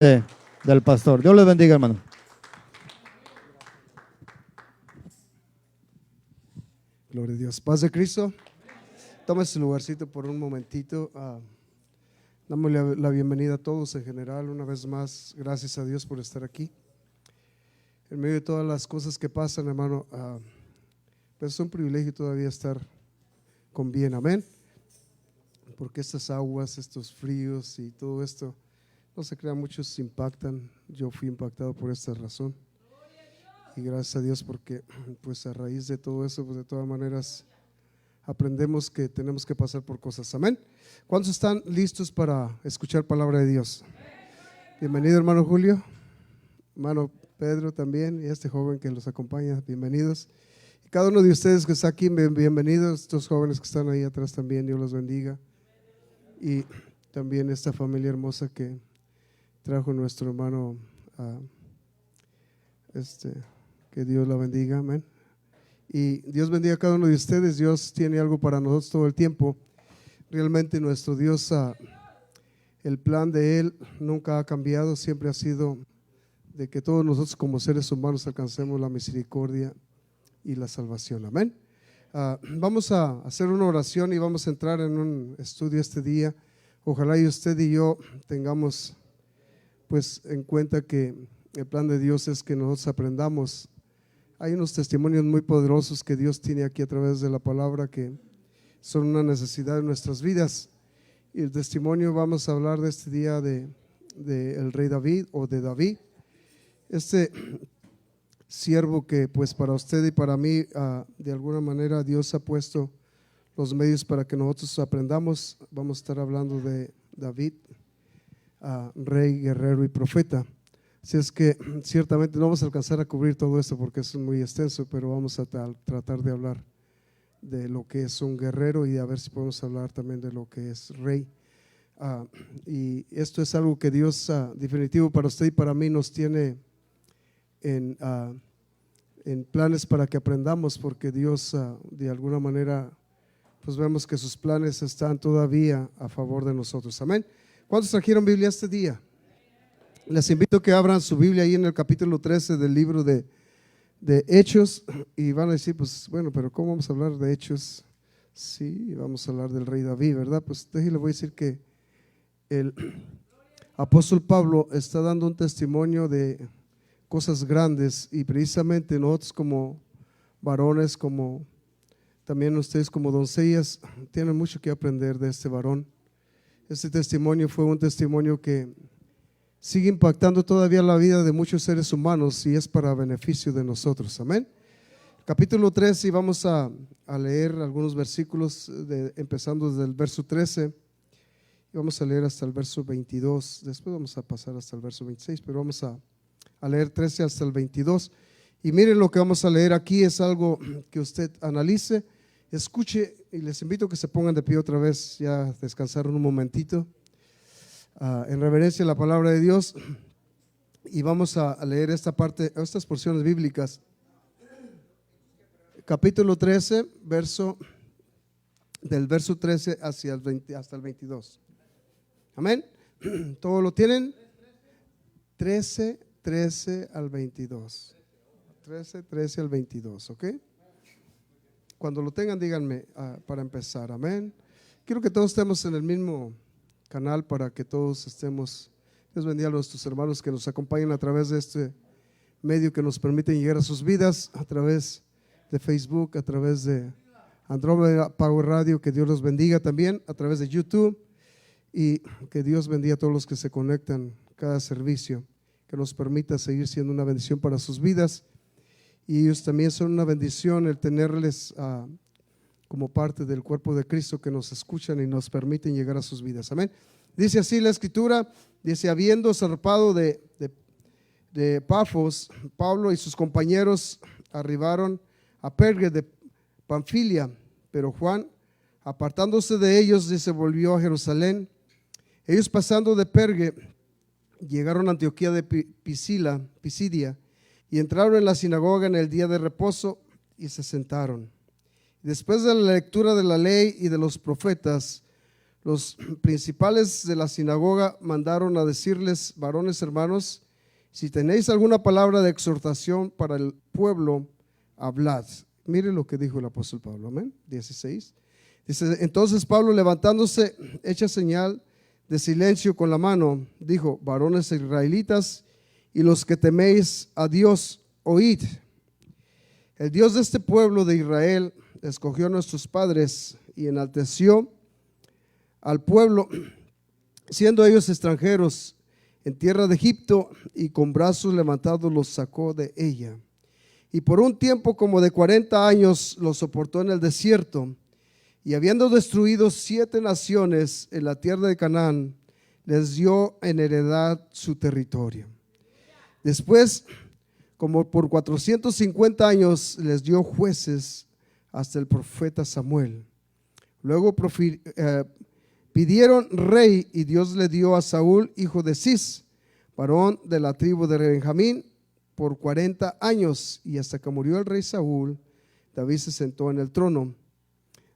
del pastor. Dios les bendiga, hermano. Gloria a Dios. Paz de Cristo. Toma ese lugarcito por un momentito. Damos la bienvenida a todos en general. Una vez más, gracias a Dios por estar aquí. En medio de todas las cosas que pasan, hermano, pues es un privilegio todavía estar con bien. Amén. Porque estas aguas, estos fríos y todo esto, no se crean, muchos impactan. Yo fui impactado por esta razón. Y gracias a Dios porque pues a raíz de todo eso, pues de todas maneras aprendemos que tenemos que pasar por cosas. Amén. ¿Cuántos están listos para escuchar palabra de Dios? Bienvenido, hermano Julio, hermano Pedro también, y este joven que los acompaña, bienvenidos. Y cada uno de ustedes que está aquí, bienvenidos. Estos jóvenes que están ahí atrás también, Dios los bendiga. Y también esta familia hermosa que trajo nuestro hermano, que Dios la bendiga, amén. Y Dios bendiga a cada uno de ustedes. Dios tiene algo para nosotros todo el tiempo. Realmente nuestro Dios, el plan de Él nunca ha cambiado, siempre ha sido de que todos nosotros como seres humanos alcancemos la misericordia y la salvación, amén. Vamos a hacer una oración y vamos a entrar en un estudio este día. Ojalá y usted y yo tengamos pues en cuenta que el plan de Dios es que nosotros aprendamos. Hay unos testimonios muy poderosos que Dios tiene aquí a través de la palabra que son una necesidad de nuestras vidas. Y el testimonio, vamos a hablar de este día de el rey David o de David. Este siervo que pues para usted y para mí de alguna manera Dios ha puesto los medios para que nosotros aprendamos. Vamos a estar hablando de David, rey, guerrero y profeta. Así es que ciertamente no vamos a alcanzar a cubrir todo esto porque es muy extenso, pero vamos a tratar de hablar de lo que es un guerrero y a ver si podemos hablar también de lo que es rey. Y esto es algo que Dios definitivo para usted y para mí nos tiene en planes para que aprendamos, porque Dios de alguna manera pues vemos que sus planes están todavía a favor de nosotros. Amén. ¿Cuántos trajeron Biblia este día? Les invito a que abran su Biblia ahí en el capítulo 13 del libro de Hechos, y van a decir, pues bueno, pero ¿cómo vamos a hablar de Hechos? Sí, vamos a hablar del rey David, ¿verdad? Pues déjenle, voy a decir que el apóstol Pablo está dando un testimonio de cosas grandes, y precisamente nosotros como varones, como también ustedes como doncellas, tienen mucho que aprender de este varón. Este testimonio fue un testimonio que sigue impactando todavía la vida de muchos seres humanos y es para beneficio de nosotros, amén. Capítulo 13, y vamos a leer algunos versículos empezando desde el verso 13 y vamos a leer hasta el verso 22, después vamos a pasar hasta el verso 26, pero vamos a leer 13 hasta el 22. Y miren, lo que vamos a leer aquí es algo que usted analice, escuche, y les invito a que se pongan de pie otra vez, ya descansaron un momentito. En reverencia a la palabra de Dios, y vamos a leer esta parte, estas porciones bíblicas. Capítulo 13, del verso 13 hasta el 22. Amén. ¿Todo lo tienen? 13 al 22. 13 al 22, ¿ok? Cuando lo tengan, díganme para empezar. Amén. Quiero que todos estemos en el mismo canal para que todos estemos. Dios bendiga a nuestros hermanos que nos acompañan a través de este medio que nos permite llegar a sus vidas, a través de Facebook, a través de Andrómeda Power Radio. Que Dios los bendiga también a través de YouTube, y que Dios bendiga a todos los que se conectan cada servicio, que nos permita seguir siendo una bendición para sus vidas, y ellos también son una bendición el tenerles como parte del cuerpo de Cristo, que nos escuchan y nos permiten llegar a sus vidas. Amén. Dice así la escritura, dice: habiendo zarpado de Pafos, Pablo y sus compañeros arribaron a Perge de Panfilia, pero Juan, apartándose de ellos, se volvió a Jerusalén. Ellos, pasando de Perge, llegaron a Antioquía de Pisidia, y entraron en la sinagoga en el día de reposo y se sentaron. Después de la lectura de la ley y de los profetas, los principales de la sinagoga mandaron a decirles: varones hermanos, si tenéis alguna palabra de exhortación para el pueblo, hablad. Mire lo que dijo el apóstol Pablo, amén. 16. Dice: entonces Pablo, levantándose, hecha señal de silencio con la mano, dijo: varones israelitas y los que teméis a Dios, oíd. El Dios de este pueblo de Israel escogió a nuestros padres y enalteció al pueblo, siendo ellos extranjeros en tierra de Egipto, y con brazos levantados los sacó de ella. Y por un tiempo como de 40 años los soportó en el desierto, y habiendo destruido 7 naciones en la tierra de Canaán, les dio en heredad su territorio. Después, como por 450 años, les dio jueces hasta el profeta Samuel. Luego pidieron rey, y Dios le dio a Saúl, hijo de Cis, varón de la tribu de Benjamín, por 40 años, y hasta que murió el rey Saúl, David se sentó en el trono.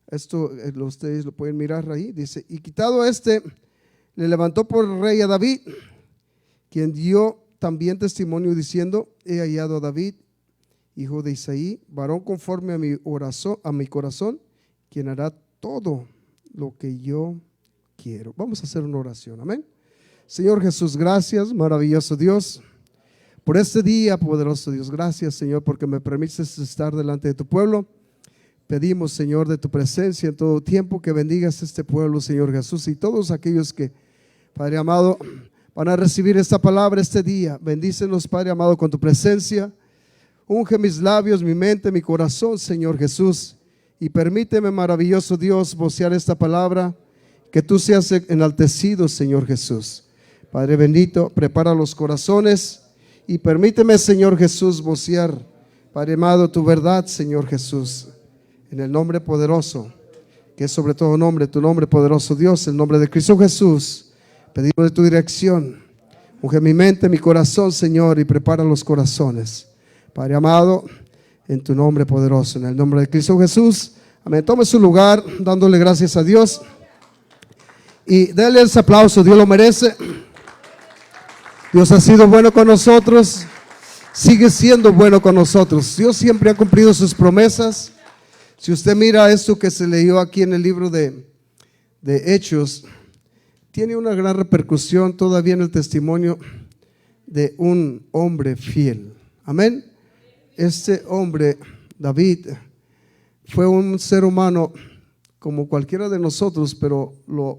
Esto ustedes lo pueden mirar ahí. Dice: y quitado le levantó por rey a David, quien dio también testimonio diciendo: he hallado a David, hijo de Isaí, varón conforme a mi corazón, quien hará todo lo que yo quiero. Vamos a hacer una oración, amén. Señor Jesús, gracias, maravilloso Dios, por este día, poderoso Dios. Gracias, Señor, porque me permites estar delante de tu pueblo. Pedimos, Señor, de tu presencia en todo tiempo, que bendigas este pueblo, Señor Jesús, y todos aquellos que, Padre amado, van a recibir esta palabra este día. Bendícenos, Padre amado, con tu presencia. Unge mis labios, mi mente, mi corazón, Señor Jesús, y permíteme, maravilloso Dios, vocear esta palabra, que tú seas enaltecido, Señor Jesús. Padre bendito, prepara los corazones y permíteme, Señor Jesús, vocear, Padre amado, tu verdad, Señor Jesús, en el nombre poderoso, que es sobre todo nombre, tu nombre poderoso Dios, el nombre de Cristo Jesús. Pedimos de tu dirección. Unge mi mente, mi corazón, Señor, y prepara los corazones, Padre amado, en tu nombre poderoso, en el nombre de Cristo Jesús. Amén. Tome su lugar dándole gracias a Dios y déle ese aplauso. Dios lo merece. Dios ha sido bueno con nosotros, sigue siendo bueno con nosotros. Dios siempre ha cumplido sus promesas. Si usted mira esto que se leyó aquí en el libro de Hechos, tiene una gran repercusión todavía en el testimonio de un hombre fiel. Amén. Este hombre, David, fue un ser humano como cualquiera de nosotros, pero lo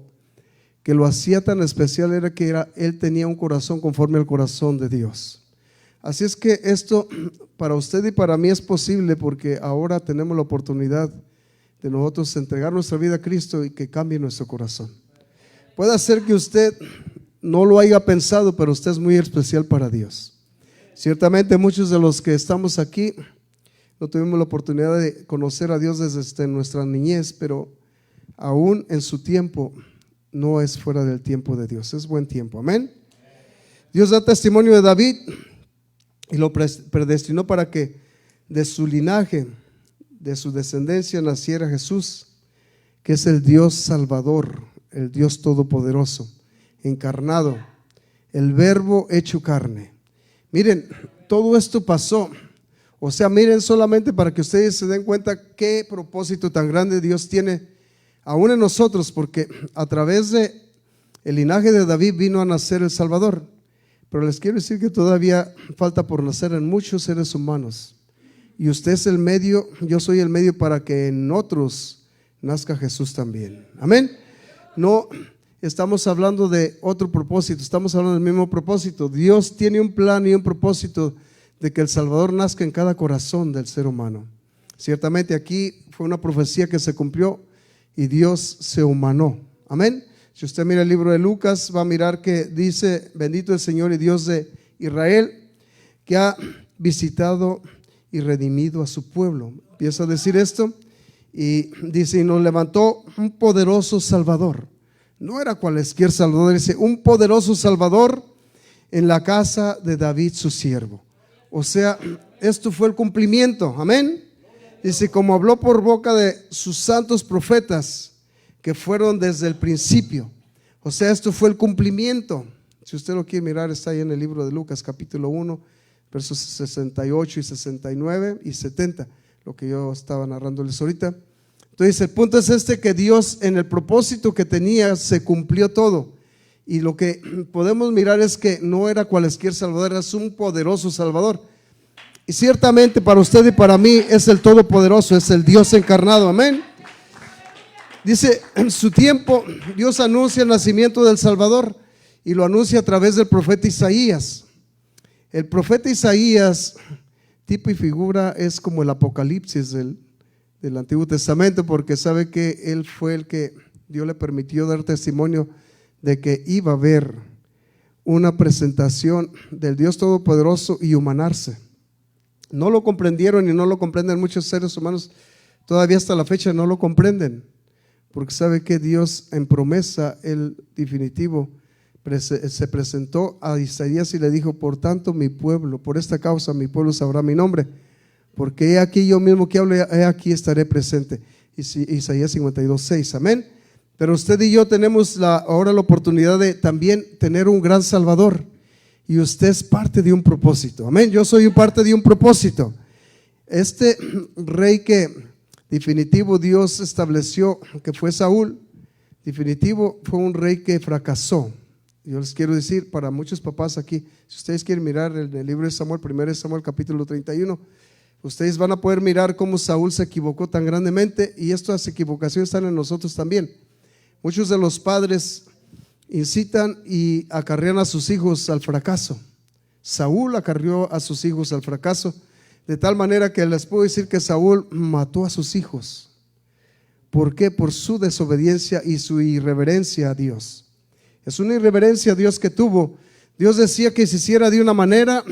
que lo hacía tan especial era que él tenía un corazón conforme al corazón de Dios. Así es que esto para usted y para mí es posible, porque ahora tenemos la oportunidad de nosotros entregar nuestra vida a Cristo y que cambie nuestro corazón. Puede ser que usted no lo haya pensado, pero usted es muy especial para Dios. Ciertamente muchos de los que estamos aquí no tuvimos la oportunidad de conocer a Dios desde nuestra niñez, pero aún en su tiempo no es fuera del tiempo de Dios, es buen tiempo, amén. Dios da testimonio de David y lo predestinó para que de su linaje, de su descendencia, naciera Jesús, que es el Dios Salvador, el Dios Todopoderoso, encarnado, el Verbo hecho carne. Miren, todo esto pasó, o sea, miren solamente para que ustedes se den cuenta qué propósito tan grande Dios tiene aún en nosotros, porque a través de el linaje de David vino a nacer el Salvador. Pero les quiero decir que todavía falta por nacer en muchos seres humanos, y usted es el medio, yo soy el medio para que en otros nazca Jesús también, amén. No estamos hablando de otro propósito, estamos hablando del mismo propósito. Dios tiene un plan y un propósito de que el Salvador nazca en cada corazón del ser humano. Ciertamente aquí fue una profecía que se cumplió y Dios se humanó, amén. Si usted mira el libro de Lucas, va a mirar que dice: bendito el Señor y Dios de Israel, que ha visitado y redimido a su pueblo. Empieza a decir esto y dice: y nos levantó un poderoso Salvador. No era cualquier Salvador, dice un poderoso Salvador en la casa de David su siervo. O sea, esto fue el cumplimiento, amén. Dice: como habló por boca de sus santos profetas, que fueron desde el principio. O sea, esto fue el cumplimiento. Si usted lo quiere mirar, está ahí en el libro de Lucas, capítulo 1, versos 68 y 69 y 70, lo que yo estaba narrándoles ahorita. Entonces, el punto es que Dios, en el propósito que tenía, se cumplió todo. Y lo que podemos mirar es que no era cualquier Salvador, era un poderoso Salvador. Y ciertamente para usted y para mí es el Todopoderoso, es el Dios encarnado, amén. Dice, en su tiempo Dios anuncia el nacimiento del Salvador y lo anuncia a través del profeta Isaías. El profeta Isaías, tipo y figura, es como el Apocalipsis del Antiguo Testamento, porque sabe que él fue el que Dios le permitió dar testimonio de que iba a haber una presentación del Dios Todopoderoso y humanarse. No lo comprendieron y no lo comprenden muchos seres humanos, todavía hasta la fecha no lo comprenden, porque sabe que Dios en promesa, el definitivo, se presentó a Isaías y le dijo: por tanto mi pueblo, por esta causa mi pueblo sabrá mi nombre, porque he aquí yo mismo que hablo, he aquí estaré presente. Isaías 52:6, amén. Pero usted y yo tenemos ahora la oportunidad de también tener un gran Salvador, y usted es parte de un propósito, amén. Yo soy parte de un propósito. Este rey que definitivo Dios estableció, que fue Saúl, definitivo fue un rey que fracasó. Yo les quiero decir, para muchos papás aquí, si ustedes quieren mirar el libro de Samuel, 1 Samuel capítulo 31, ustedes van a poder mirar cómo Saúl se equivocó tan grandemente, y estas equivocaciones están en nosotros también. Muchos de los padres incitan y acarrean a sus hijos al fracaso. Saúl acarreó a sus hijos al fracaso, de tal manera que les puedo decir que Saúl mató a sus hijos. ¿Por qué? Por su desobediencia y su irreverencia a Dios. Es una irreverencia a Dios que tuvo. Dios decía que se hiciera de una manera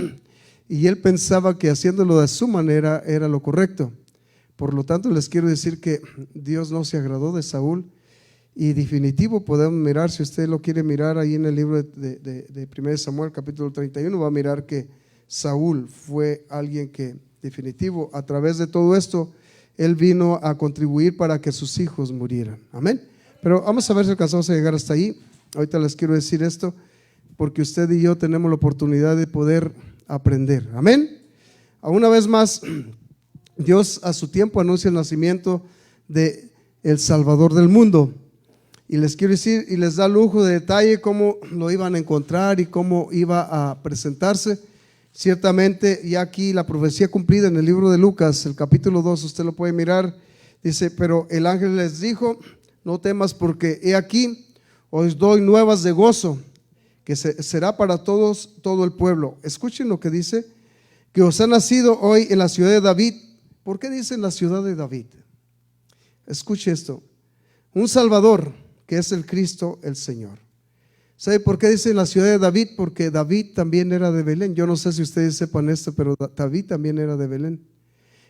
y él pensaba que haciéndolo de su manera era lo correcto. Por lo tanto, les quiero decir que Dios no se agradó de Saúl. Y definitivo podemos mirar, si usted lo quiere mirar ahí en el libro de 1 Samuel capítulo 31, va a mirar que Saúl fue alguien que definitivo, a través de todo esto, él vino a contribuir para que sus hijos murieran, amén. Pero vamos a ver si alcanzamos a llegar hasta ahí. Ahorita les quiero decir esto, porque usted y yo tenemos la oportunidad de poder aprender, amén. Una vez más, Dios a su tiempo anuncia el nacimiento de el Salvador del mundo. Y les quiero decir, y les da lujo de detalle cómo lo iban a encontrar y cómo iba a presentarse. Ciertamente, ya aquí la profecía cumplida en el libro de Lucas, el capítulo 2, usted lo puede mirar. Dice: pero el ángel les dijo: no temas, porque he aquí, os doy nuevas de gozo, que será para todos, todo el pueblo. Escuchen lo que dice: que os ha nacido hoy en la ciudad de David. ¿Por qué dice en la ciudad de David? Escuche esto: un Salvador, que es el Cristo, el Señor. ¿Sabe por qué dice la ciudad de David? Porque David también era de Belén. Yo no sé si ustedes sepan esto, pero David también era de Belén.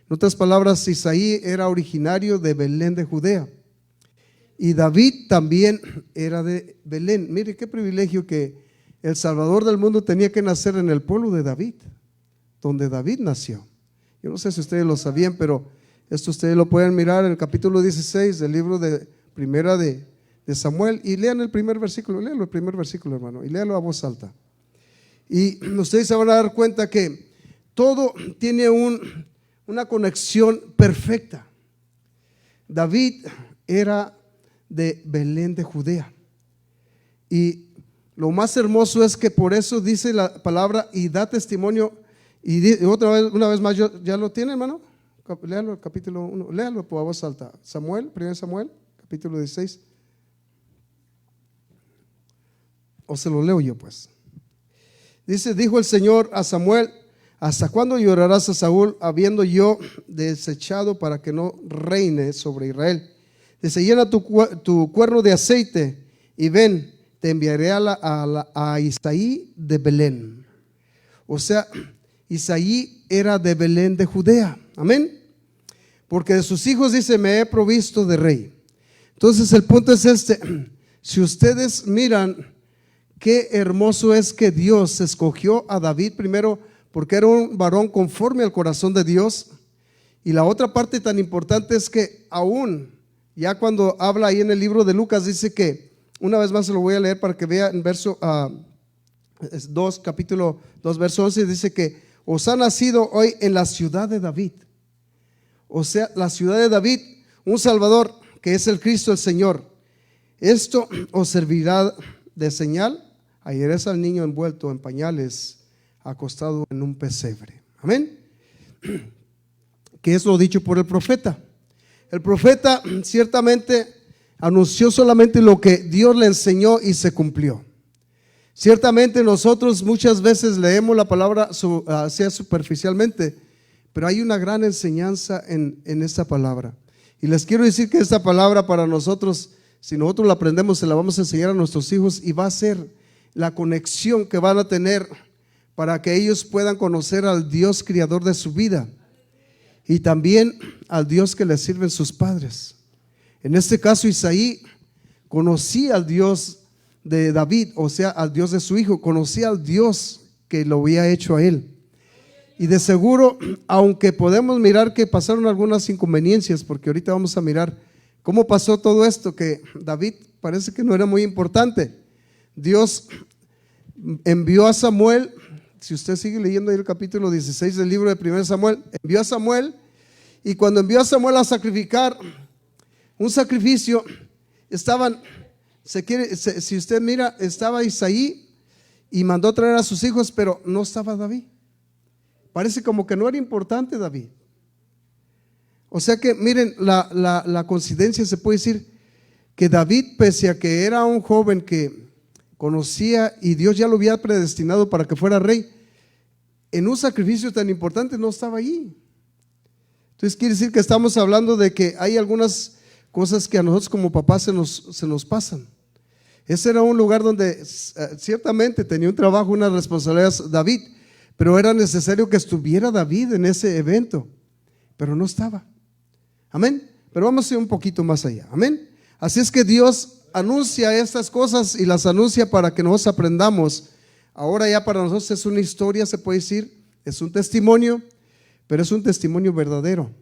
En otras palabras, Isaí era originario de Belén de Judea, y David también era de Belén. Mire qué privilegio que el Salvador del mundo tenía que nacer en el pueblo de David, donde David nació. Yo no sé si ustedes lo sabían, pero esto ustedes lo pueden mirar en el capítulo 16 del libro de Primera de Samuel, y lean el primer versículo, léalo el primer versículo, hermano, y léalo a voz alta. Y ustedes se van a dar cuenta que todo tiene una conexión perfecta. David era de Belén de Judea, y lo más hermoso es que por eso dice la palabra y da testimonio. Y otra vez, una vez más, ¿ya lo tiene, hermano? Léalo el capítulo 1, léalo a voz alta. Samuel, 1 Samuel, capítulo 16. O se lo leo yo, pues. Dice: dijo el Señor a Samuel: ¿hasta cuándo llorarás a Saúl, habiendo yo desechado para que no reine sobre Israel? Dice: llena tu cuerno de aceite y ven, te enviaré a Isaí de Belén. O sea, Isaí era de Belén de Judea, amén. Porque de sus hijos dice: me he provisto de rey. Entonces el punto es si ustedes miran, qué hermoso es que Dios escogió a David primero porque era un varón conforme al corazón de Dios, y la otra parte tan importante es que aún Ya cuando habla ahí en el libro de Lucas, dice que, una vez más se lo voy a leer para que vea en verso 2, capítulo 2, verso 11, dice que os ha nacido hoy en la ciudad de David. O sea, la ciudad de David, un Salvador que es el Cristo el Señor. Esto os servirá de señal. Hallaréis al niño envuelto en pañales, acostado en un pesebre. Amén. Que es lo dicho por el profeta. El profeta ciertamente anunció solamente lo que Dios le enseñó y se cumplió. Ciertamente nosotros muchas veces leemos la palabra sea superficialmente, pero hay una gran enseñanza en esta palabra. Y les quiero decir que esta palabra para nosotros, si nosotros la aprendemos, se la vamos a enseñar a nuestros hijos y va a ser la conexión que van a tener para que ellos puedan conocer al Dios creador de su vida y también al Dios que les sirven sus padres. En este caso, Isaí conocía al Dios de David, o sea, al Dios de su hijo, conocía al Dios que lo había hecho a él. Y de seguro, aunque podemos mirar que pasaron algunas inconveniencias, porque ahorita vamos a mirar cómo pasó todo esto, que David parece que no era muy importante. Dios envió a Samuel, si usted sigue leyendo ahí el capítulo 16 del libro de 1 Samuel, envió a Samuel, y cuando envió a Samuel a sacrificar un sacrificio, estaban, si usted mira, estaba Isaí y mandó traer a sus hijos, pero no estaba David. Parece como que no era importante David. O sea que miren, la coincidencia se puede decir que David, pese a que era un joven que conocía y Dios ya lo había predestinado para que fuera rey, en un sacrificio tan importante no estaba allí. Entonces quiere decir que estamos hablando de que hay algunas cosas que a nosotros como papás se nos pasan. Ese era un lugar donde ciertamente tenía un trabajo, unas responsabilidades David, pero era necesario que estuviera David en ese evento, pero no estaba. Amén. Pero vamos a ir un poquito más allá. Amén. Así es que Dios anuncia estas cosas y las anuncia para que nosotros aprendamos. Ahora ya para nosotros es una historia, se puede decir, es un testimonio, pero es un testimonio verdadero.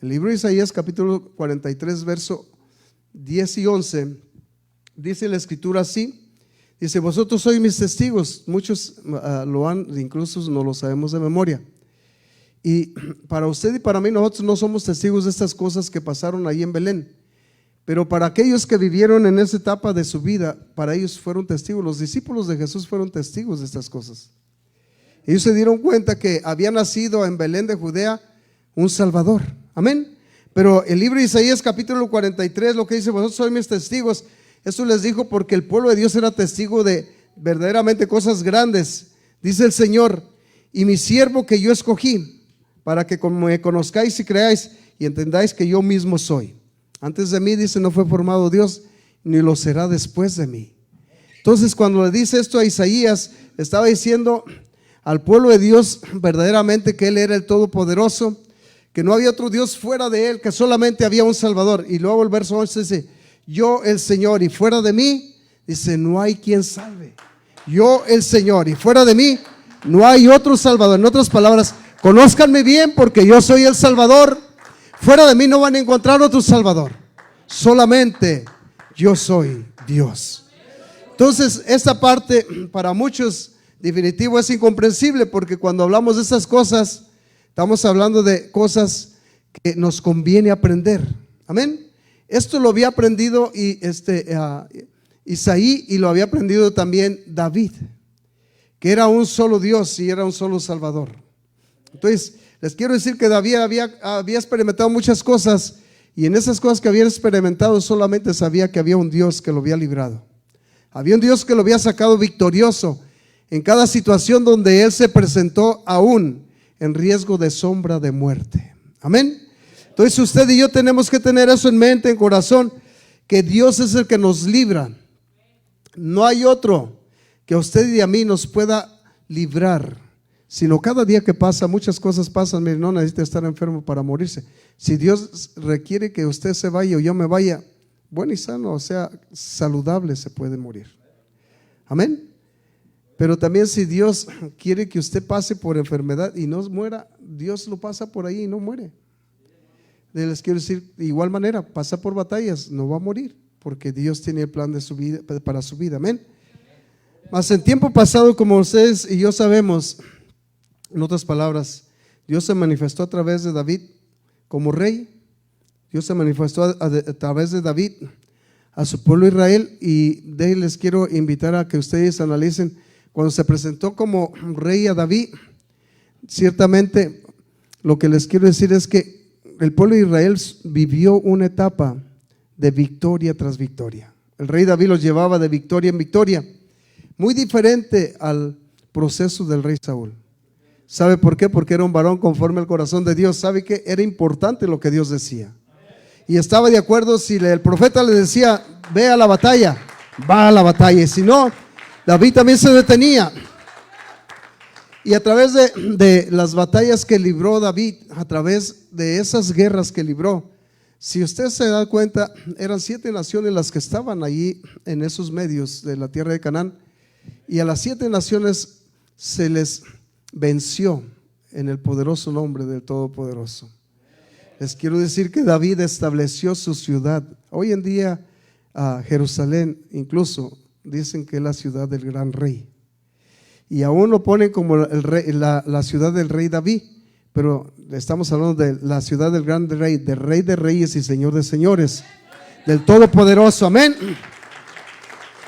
El libro de Isaías capítulo 43 verso 10 y 11 dice la escritura así. Dice, vosotros sois mis testigos. Muchos lo han, incluso no lo sabemos de memoria. Y para usted y para mí, nosotros no somos testigos de estas cosas que pasaron ahí en Belén. Pero para aquellos que vivieron en esa etapa de su vida, para ellos fueron testigos. Los discípulos de Jesús fueron testigos de estas cosas. Ellos se dieron cuenta que había nacido en Belén de Judea un Salvador. Amén. Pero el libro de Isaías capítulo 43, lo que dice, vosotros sois mis testigos. Eso les dijo porque el pueblo de Dios era testigo de verdaderamente cosas grandes. Dice el Señor, y mi siervo que yo escogí, para que me conozcáis y creáis y entendáis que yo mismo soy. Antes de mí, dice, no fue formado Dios, ni lo será después de mí. Entonces, cuando le dice esto a Isaías, estaba diciendo al pueblo de Dios verdaderamente que Él era el Todopoderoso, que no había otro Dios fuera de Él, que solamente había un Salvador. Y luego el verso 11 dice, yo el Señor y fuera de mí, dice, no hay quien salve. Yo el Señor y fuera de mí, no hay otro Salvador. En otras palabras, conózcanme bien porque yo soy el Salvador. Fuera de mí no van a encontrar otro Salvador. Solamente yo soy Dios. Entonces, esta parte para muchos definitivo es incomprensible porque cuando hablamos de estas cosas, estamos hablando de cosas que nos conviene aprender. Amén. Esto lo había aprendido Isaí y lo había aprendido también David, que era un solo Dios y era un solo Salvador. Entonces, les quiero decir que David había experimentado muchas cosas y en esas cosas que había experimentado solamente sabía que había un Dios que lo había librado. Había un Dios que lo había sacado victorioso en cada situación donde él se presentó aún en riesgo de sombra de muerte. Amén. Entonces usted y yo tenemos que tener eso en mente, en corazón, que Dios es el que nos libra. No hay otro que a usted y a mí nos pueda librar, sino cada día que pasa, muchas cosas pasan. Mire, no necesita estar enfermo para morirse. Si Dios requiere que usted se vaya o yo me vaya, bueno y sano, o sea, saludable, se puede morir. Amén. Pero también si Dios quiere que usted pase por enfermedad y no muera, Dios lo pasa por ahí y no muere. les quiero decir, de igual manera, pasa por batallas, no va a morir, porque Dios tiene el plan de su vida, para su vida, amén. Mas en tiempo pasado, como ustedes y yo sabemos, en otras palabras, Dios se manifestó a través de David como rey. Dios se manifestó a través de David a su pueblo Israel, y de ahí les quiero invitar a que ustedes analicen cuando se presentó como rey a David. Ciertamente lo que les quiero decir es que el pueblo de Israel vivió una etapa de victoria tras victoria. El rey David los llevaba de victoria en victoria, muy diferente al proceso del rey Saúl. ¿Sabe por qué? Porque era un varón conforme al corazón de Dios. ¿Sabe qué? Era importante lo que Dios decía. Y estaba de acuerdo si el profeta le decía, ve a la batalla, va a la batalla. Y si no, David también se detenía. Y a través de las batallas que libró David, a través de esas guerras que libró, si usted se da cuenta, eran 7 naciones las que estaban allí en esos medios de la tierra de Canaán. Y a las 7 naciones se les venció en el poderoso nombre del Todopoderoso. Les quiero decir que David estableció su ciudad. Hoy en día Jerusalén incluso dicen que es la ciudad del gran rey, y aún lo ponen como el rey, la ciudad del rey David, pero estamos hablando de la ciudad del gran rey, del rey de reyes y señor de señores, del Todopoderoso, amén.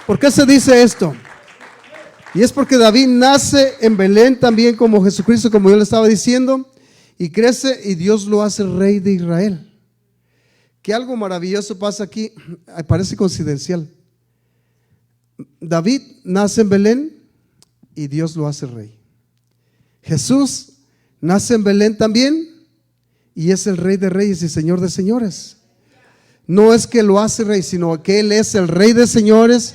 ¿Por qué se dice esto? Y es porque David nace en Belén también como Jesucristo, como yo le estaba diciendo, y crece y Dios lo hace rey de Israel. Que algo maravilloso pasa aquí, parece coincidencial. David nace en Belén y Dios lo hace rey. Jesús nace en Belén también y es el rey de reyes y señor de señores. No es que lo hace rey, sino que Él es el rey de señores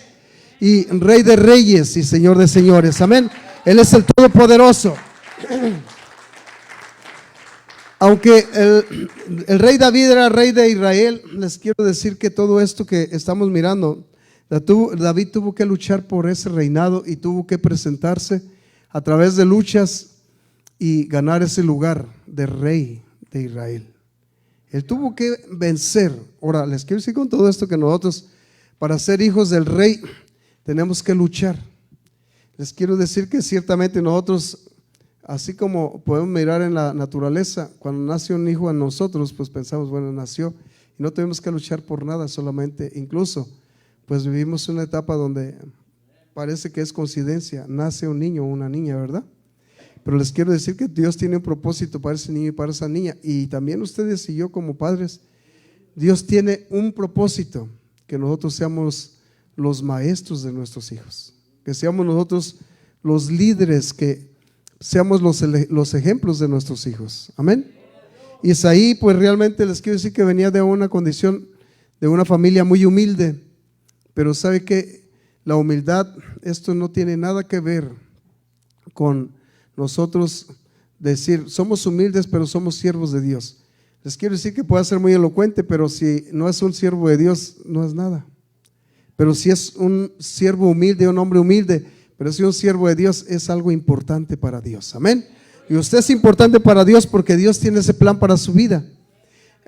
y rey de reyes y señor de señores, amén. Él es el Todopoderoso. Aunque el rey David era rey de Israel, les quiero decir que todo esto que estamos mirando, David tuvo que luchar por ese reinado y tuvo que presentarse a través de luchas y ganar ese lugar de rey de Israel. Él tuvo que vencer. Ahora, les quiero decir con todo esto que nosotros, para ser hijos del rey, tenemos que luchar. Les quiero decir que ciertamente nosotros, así como podemos mirar en la naturaleza, cuando nace un hijo a nosotros, pues pensamos, bueno, nació y no tenemos que luchar por nada, solamente, incluso, pues vivimos una etapa donde parece que es coincidencia, nace un niño o una niña, ¿verdad? Pero les quiero decir que Dios tiene un propósito para ese niño y para esa niña, y también ustedes y yo como padres, Dios tiene un propósito, que nosotros seamos los maestros de nuestros hijos, que seamos nosotros los líderes, que seamos los ejemplos de nuestros hijos, amén. Isaí, pues realmente les quiero decir que venía de una condición, de una familia muy humilde, pero sabe que la humildad, esto no tiene nada que ver con nosotros decir, somos humildes pero somos siervos de Dios. Les quiero decir que puede ser muy elocuente, pero si no es un siervo de Dios, no es nada. Pero si es un siervo humilde, un hombre humilde, pero si un siervo de Dios, es algo importante para Dios, amén. Y usted es importante para Dios porque Dios tiene ese plan para su vida.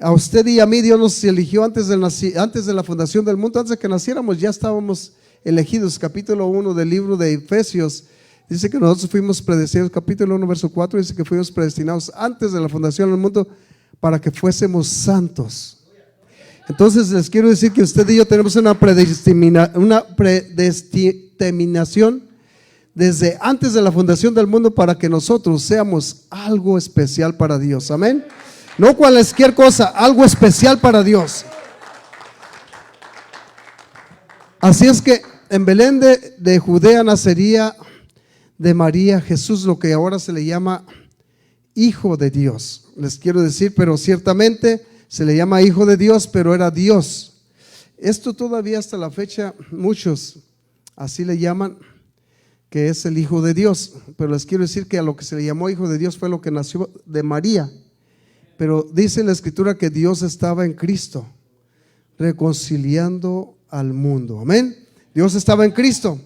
A usted y a mí Dios nos eligió antes de la fundación del mundo, antes de que naciéramos ya estábamos elegidos. Capítulo 1 del libro de Efesios dice que nosotros fuimos predestinados, capítulo 1 verso 4 dice que fuimos predestinados antes de la fundación del mundo para que fuésemos santos. Entonces les quiero decir que usted y yo tenemos una predestinación desde antes de la fundación del mundo para que nosotros seamos algo especial para Dios, amén. No cualquier cosa, algo especial para Dios. Así es que en Belén de Judea nacería de María Jesús, lo que ahora se le llama Hijo de Dios. Les quiero decir, pero ciertamente se le llama Hijo de Dios, pero era Dios. Esto todavía hasta la fecha muchos así le llaman, que es el Hijo de Dios. Pero les quiero decir que a lo que se le llamó Hijo de Dios fue lo que nació de María. Pero dice la Escritura que Dios estaba en Cristo, reconciliando al mundo, amén. Dios estaba en Cristo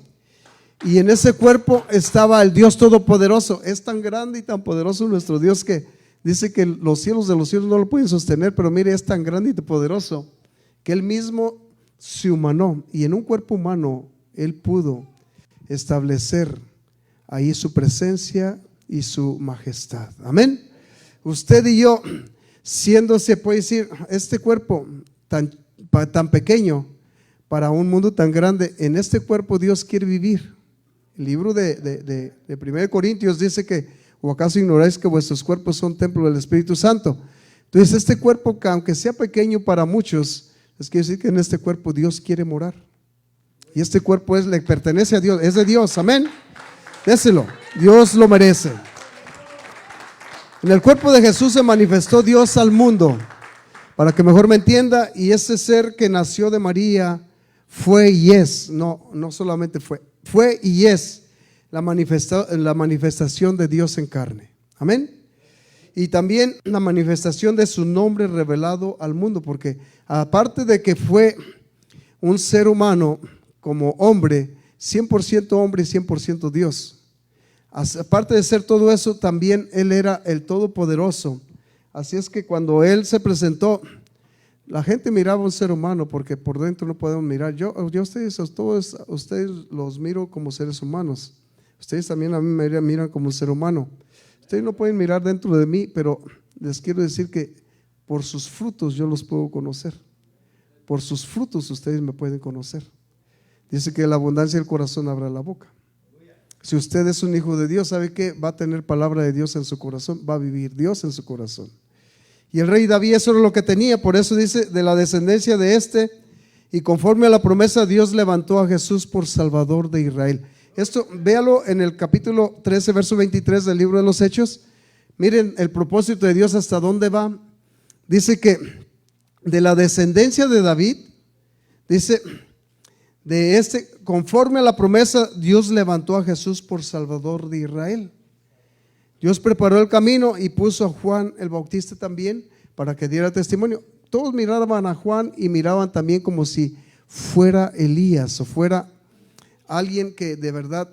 y en ese cuerpo estaba el Dios Todopoderoso. Es tan grande y tan poderoso nuestro Dios que Dice que los cielos de los cielos no lo pueden sostener, pero mire, es tan grande y tan poderoso que Él mismo se humanó y en un cuerpo humano Él pudo establecer ahí su presencia y su majestad. Amén. Usted y yo, siendo, se puede decir, este cuerpo tan pequeño para un mundo tan grande, en este cuerpo Dios quiere vivir. El libro de 1 Corintios dice que, ¿o acaso ignoráis que vuestros cuerpos son templo del Espíritu Santo? Entonces este cuerpo, que aunque sea pequeño para muchos, les quiere decir que en este cuerpo Dios quiere morar. Y este cuerpo le pertenece a Dios, es de Dios, amén. Déselo, Dios lo merece. En el cuerpo de Jesús se manifestó Dios al mundo, para que mejor me entienda, y ese ser que nació de María fue y es, no solamente fue y es la manifestación de Dios en carne, amén. Y también la manifestación de su nombre revelado al mundo, porque aparte de que fue un ser humano como hombre, 100% hombre y 100% Dios. Aparte de ser todo eso, también Él era el Todopoderoso. Así es que cuando Él se presentó, la gente miraba a un ser humano, porque por dentro no podemos mirar. Yo todos ustedes los miro como seres humanos. Ustedes también a mí me miran como un ser humano. Ustedes no pueden mirar dentro de mí, pero les quiero decir que por sus frutos yo los puedo conocer. Por sus frutos ustedes me pueden conocer. Dice que la abundancia del corazón abra la boca. Si usted es un hijo de Dios, ¿sabe qué? Va a tener palabra de Dios en su corazón, va a vivir Dios en su corazón. Y el rey David eso era lo que tenía, por eso dice, de la descendencia de este, y conforme a la promesa, Dios levantó a Jesús por Salvador de Israel. Esto, véalo en el capítulo 13, verso 23 del libro de los Hechos. Miren el propósito de Dios hasta dónde va. Dice que de la descendencia de David, dice, conforme a la promesa, Dios levantó a Jesús por Salvador de Israel. Dios preparó el camino y puso a Juan el Bautista también para que diera testimonio. Todos miraban a Juan y miraban también como si fuera Elías o fuera alguien que de verdad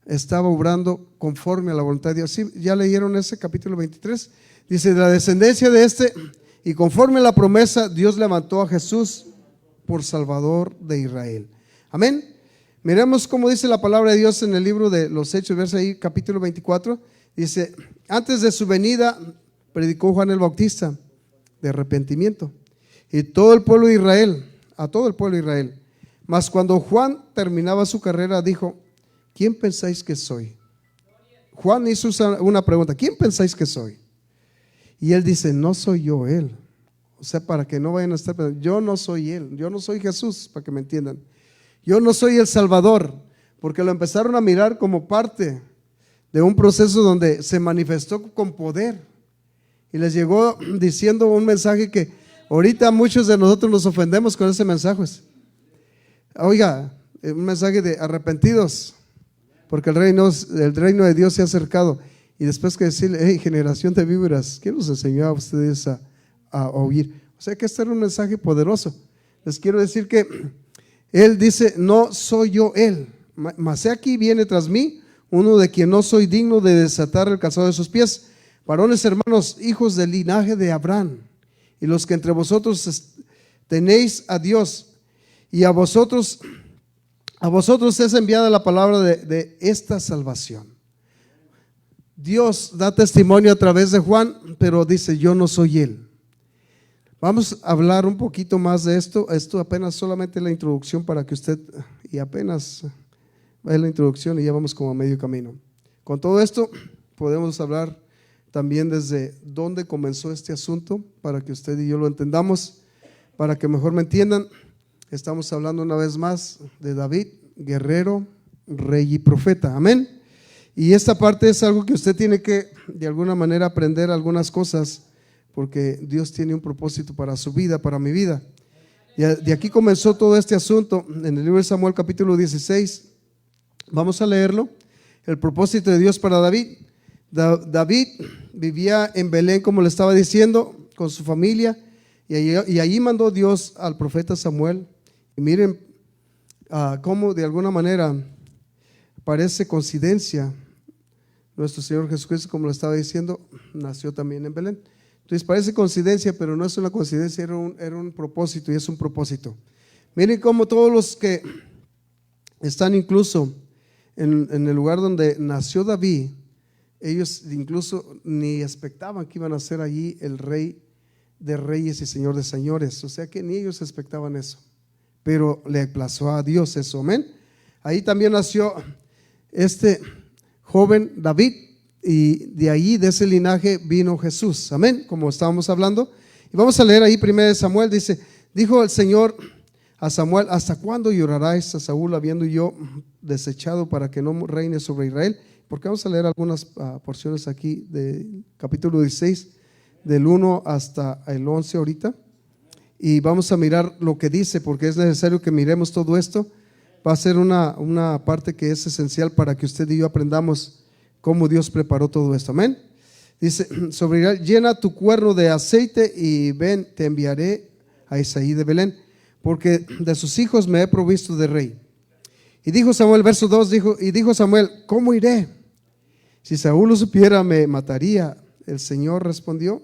estaba obrando conforme a la voluntad de Dios. ¿Sí? ¿Ya leyeron ese capítulo 23? Dice, de la descendencia de este y conforme a la promesa, Dios levantó a Jesús por Salvador de Israel. Amén. Miremos cómo dice la palabra de Dios en el libro de los Hechos, verso ahí, capítulo 24. Dice, antes de su venida predicó Juan el Bautista de arrepentimiento y todo el pueblo de Israel, a todo el pueblo de Israel. Mas cuando Juan terminaba su carrera dijo, ¿quién pensáis que soy? Juan hizo una pregunta, ¿quién pensáis que soy? Y él dice, no soy yo él. O sea, para que no vayan a estar pensando, yo no soy él, yo no soy Jesús, para que me entiendan. Yo no soy el Salvador, porque lo empezaron a mirar como parte de un proceso donde se manifestó con poder. Y les llegó diciendo un mensaje que ahorita muchos de nosotros nos ofendemos con ese mensaje. Oiga, un mensaje de arrepentidos, porque el reino de Dios se ha acercado. Y después que decirle, hey, generación de víboras, ¿quién los enseñó a ustedes a oír? O sea que este era un mensaje poderoso. Les quiero decir que él dice, no soy yo él, mas he aquí viene tras mí uno de quien no soy digno de desatar el calzado de sus pies. Varones hermanos, hijos del linaje de Abraham, y los que entre vosotros tenéis a Dios, y a vosotros es enviada la palabra de esta salvación. Dios da testimonio a través de Juan, pero dice, yo no soy él. Vamos a hablar un poquito más de esto. Esto apenas solamente la introducción para que usted, y apenas es la introducción y ya vamos como a medio camino. Con todo esto podemos hablar también desde dónde comenzó este asunto, para que usted y yo lo entendamos, para que mejor me entiendan. Estamos hablando una vez más de David, guerrero, rey y profeta, amén. Y esta parte es algo que usted tiene que de alguna manera aprender algunas cosas, porque Dios tiene un propósito para su vida, para mi vida. Y de aquí comenzó todo este asunto en el libro de Samuel capítulo 16. Vamos a leerlo. El propósito de Dios para David. David vivía en Belén, como le estaba diciendo, con su familia, y allí mandó Dios al profeta Samuel. Y miren cómo de alguna manera parece coincidencia, nuestro Señor Jesucristo, como lo estaba diciendo, nació también en Belén. Entonces parece coincidencia, pero no es una coincidencia, era un propósito y es un propósito. Miren cómo todos los que están incluso en el lugar donde nació David, ellos incluso ni expectaban que iban a ser allí el rey de reyes y señor de señores, o sea que ni ellos expectaban eso, pero le plazó a Dios eso, amén. Ahí también nació este joven David y de ahí, de ese linaje vino Jesús, amén, como estábamos hablando. Y vamos a leer ahí 1 Samuel, dice, dijo el Señor a Samuel, ¿hasta cuándo llorarás a Saúl habiendo yo desechado para que no reine sobre Israel? Porque vamos a leer algunas porciones aquí del capítulo 16, del 1 hasta el 11 ahorita, y vamos a mirar lo que dice, porque es necesario que miremos todo esto. Va a ser una parte que es esencial para que usted y yo aprendamos cómo Dios preparó todo esto, amén. Dice, sobre Israel, llena tu cuerno de aceite y ven, te enviaré a Isaí de Belén, porque de sus hijos me he provisto de rey. Y dijo Samuel, verso 2, dijo Samuel, ¿cómo iré? Si Saúl lo supiera, me mataría. El Señor respondió,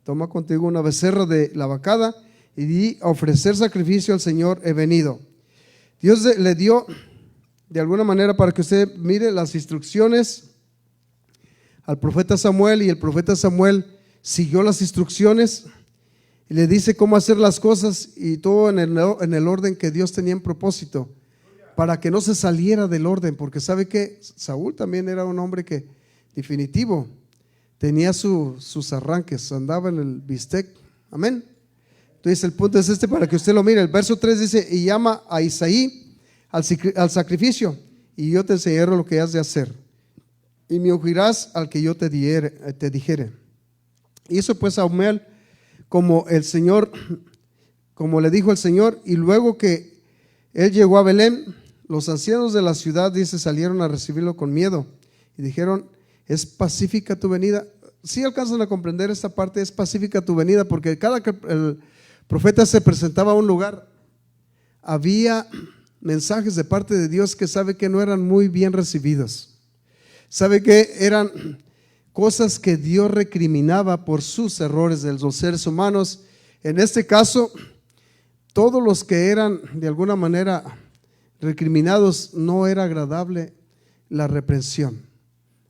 toma contigo una becerra de la vacada y di a ofrecer sacrificio al Señor he venido. Dios le dio de alguna manera para que usted mire las instrucciones al profeta Samuel, y el profeta Samuel siguió las instrucciones y le dice cómo hacer las cosas y todo en el orden que Dios tenía en propósito, para que no se saliera del orden, porque sabe que Saúl también era un hombre que definitivo tenía sus arranques, andaba en el bistec, amén. Entonces el punto es este para que usted lo mire. El verso 3 dice, y llama a Isaí al sacrificio, y yo te enseñaré lo que has de hacer, y me ungirás al que yo te dijere. Hizo pues Samuel como el Señor, como le dijo el Señor, y luego que él llegó a Belén, los ancianos de la ciudad, dice, salieron a recibirlo con miedo y dijeron, ¿es pacífica tu venida? Si alcanzan a comprender esta parte, es pacífica tu venida, porque cada que el profeta se presentaba a un lugar, había mensajes de parte de Dios que sabe que no eran muy bien recibidos, sabe que eran cosas que Dios recriminaba por sus errores de los seres humanos. En este caso, todos los que eran de alguna manera recriminados, no era agradable la reprensión.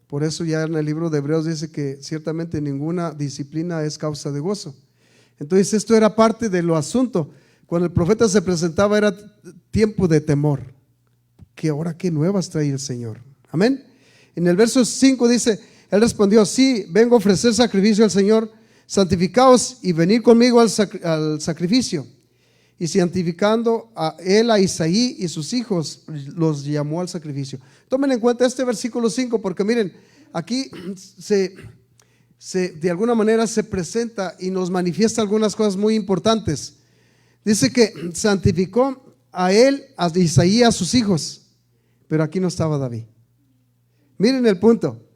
Por eso ya en el libro de Hebreos dice que ciertamente ninguna disciplina es causa de gozo. Entonces esto era parte de lo asunto. Cuando el profeta se presentaba era tiempo de temor. ¿Que ahora qué nuevas trae el Señor? Amén. En el verso 5 dice, él respondió, sí, vengo a ofrecer sacrificio al Señor, santificaos y venid conmigo al sacrificio. Y santificando a él, a Isaí y sus hijos, los llamó al sacrificio. Tomen en cuenta este versículo 5, porque miren, aquí de alguna manera se presenta y nos manifiesta algunas cosas muy importantes. Dice que santificó a él, a Isaí, a sus hijos, pero aquí no estaba David. Miren el punto.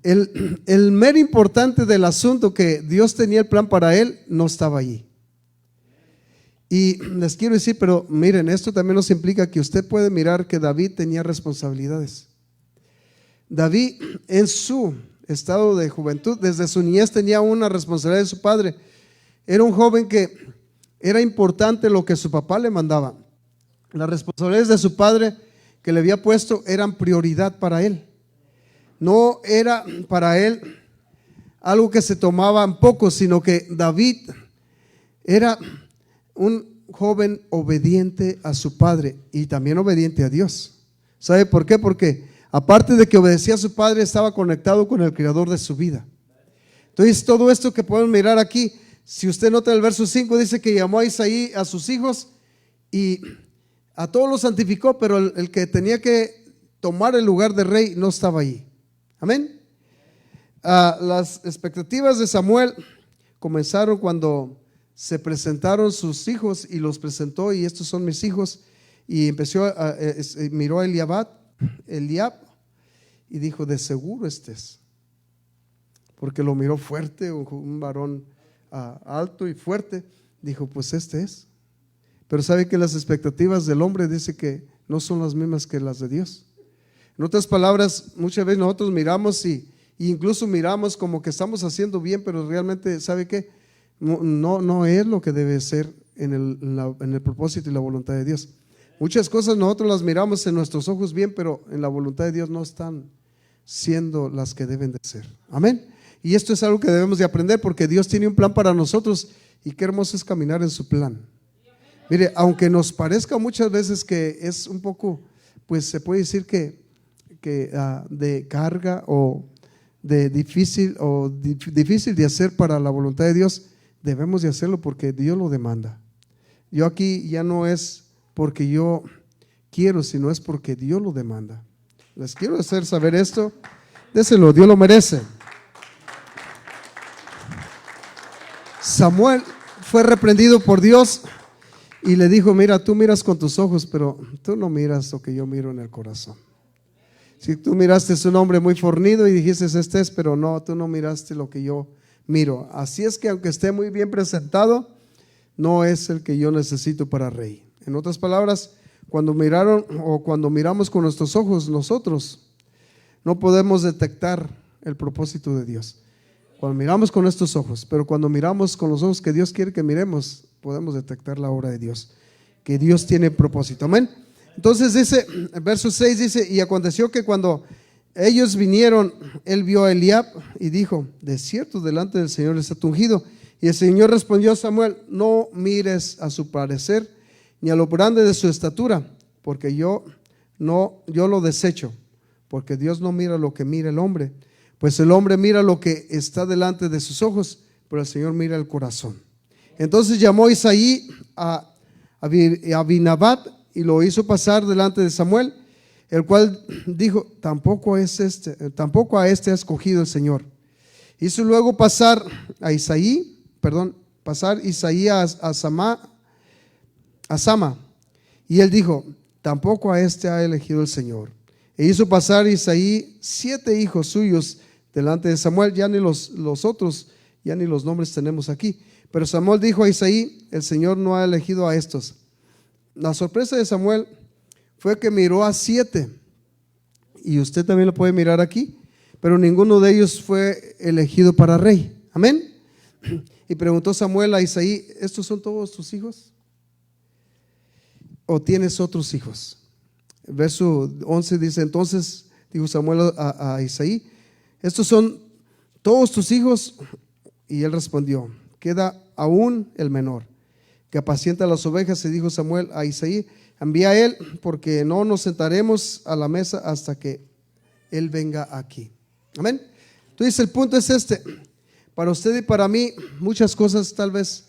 El mero importante del asunto, que Dios tenía el plan para él, no estaba allí. Y les quiero decir, pero miren, esto también nos implica que usted puede mirar que David tenía responsabilidades. David, en su estado de juventud, desde su niñez tenía una responsabilidad de su padre. Era un joven que era importante lo que su papá le mandaba. Las responsabilidades de su padre que le había puesto eran prioridad para él. No era para él algo que se tomaba en poco, sino que David era un joven obediente a su padre y también obediente a Dios. ¿Sabe por qué? Porque aparte de que obedecía a su padre, estaba conectado con el creador de su vida. Entonces todo esto que podemos mirar aquí, si usted nota el verso 5, dice que llamó a Isaí a sus hijos y a todos los santificó, pero el que tenía que tomar el lugar de rey no estaba allí. Amén. Las expectativas de Samuel comenzaron cuando se presentaron sus hijos y los presentó, y estos son mis hijos, y miró a Eliab y dijo, de seguro este es, porque lo miró fuerte, un varón alto y fuerte, dijo, pues este es. Pero sabe que las expectativas del hombre dice que no son las mismas que las de Dios. En otras palabras, muchas veces nosotros miramos y incluso miramos como que estamos haciendo bien, pero realmente, ¿sabe qué? No es lo que debe ser en el propósito y la voluntad de Dios. Muchas cosas nosotros las miramos en nuestros ojos bien, pero en la voluntad de Dios no están siendo las que deben de ser. Amén. Y esto es algo que debemos de aprender, porque Dios tiene un plan para nosotros y qué hermoso es caminar en su plan. Mire, aunque nos parezca muchas veces que es un poco, pues se puede decir que de carga o de difícil de hacer para la voluntad de Dios, debemos de hacerlo porque Dios lo demanda. Yo aquí ya no es porque yo quiero, sino es porque Dios lo demanda. Les quiero hacer saber esto. Déselo, Dios lo merece. Samuel fue reprendido por Dios y le dijo: mira, tú miras con tus ojos, pero tú no miras lo que yo miro en el corazón. Si tú miraste un hombre muy fornido y dijiste este es, pero no, tú no miraste lo que yo miro. Así es que aunque esté muy bien presentado, no es el que yo necesito para rey. En otras palabras, cuando miramos con nuestros ojos, nosotros no podemos detectar el propósito de Dios. Cuando miramos con estos ojos, pero cuando miramos con los ojos que Dios quiere que miremos, podemos detectar la obra de Dios, que Dios tiene propósito. Amén. Entonces dice, el verso 6 dice: y aconteció que cuando ellos vinieron, él vio a Eliab y dijo: de cierto delante del Señor está tu ungido. Y el Señor respondió a Samuel: no mires a su parecer ni a lo grande de su estatura, porque yo lo desecho, porque Dios no mira lo que mira el hombre, pues el hombre mira lo que está delante de sus ojos, pero el Señor mira el corazón. Entonces llamó Isaí a Abinadab y lo hizo pasar delante de Samuel, el cual dijo: tampoco a este ha escogido el Señor. Hizo luego pasar Isaí a Sama, y él dijo: tampoco a este ha elegido el Señor. E hizo pasar Isaí 7 hijos suyos delante de Samuel. Ya ni los otros, ya ni los nombres tenemos aquí. Pero Samuel dijo a Isaí: el Señor no ha elegido a estos. La sorpresa de Samuel fue que miró a 7, y usted también lo puede mirar aquí, pero ninguno de ellos fue elegido para rey. Amén. Y preguntó Samuel a Isaí: ¿estos son todos tus hijos? ¿O tienes otros hijos? El verso 11 dice: entonces dijo Samuel a Isaí: ¿estos son todos tus hijos? Y él respondió: queda aún el menor, que apacienta las ovejas. Y dijo Samuel a Isaí: envía a él, porque no nos sentaremos a la mesa hasta que él venga aquí. Amén. Entonces el punto es este: para usted y para mí, muchas cosas tal vez,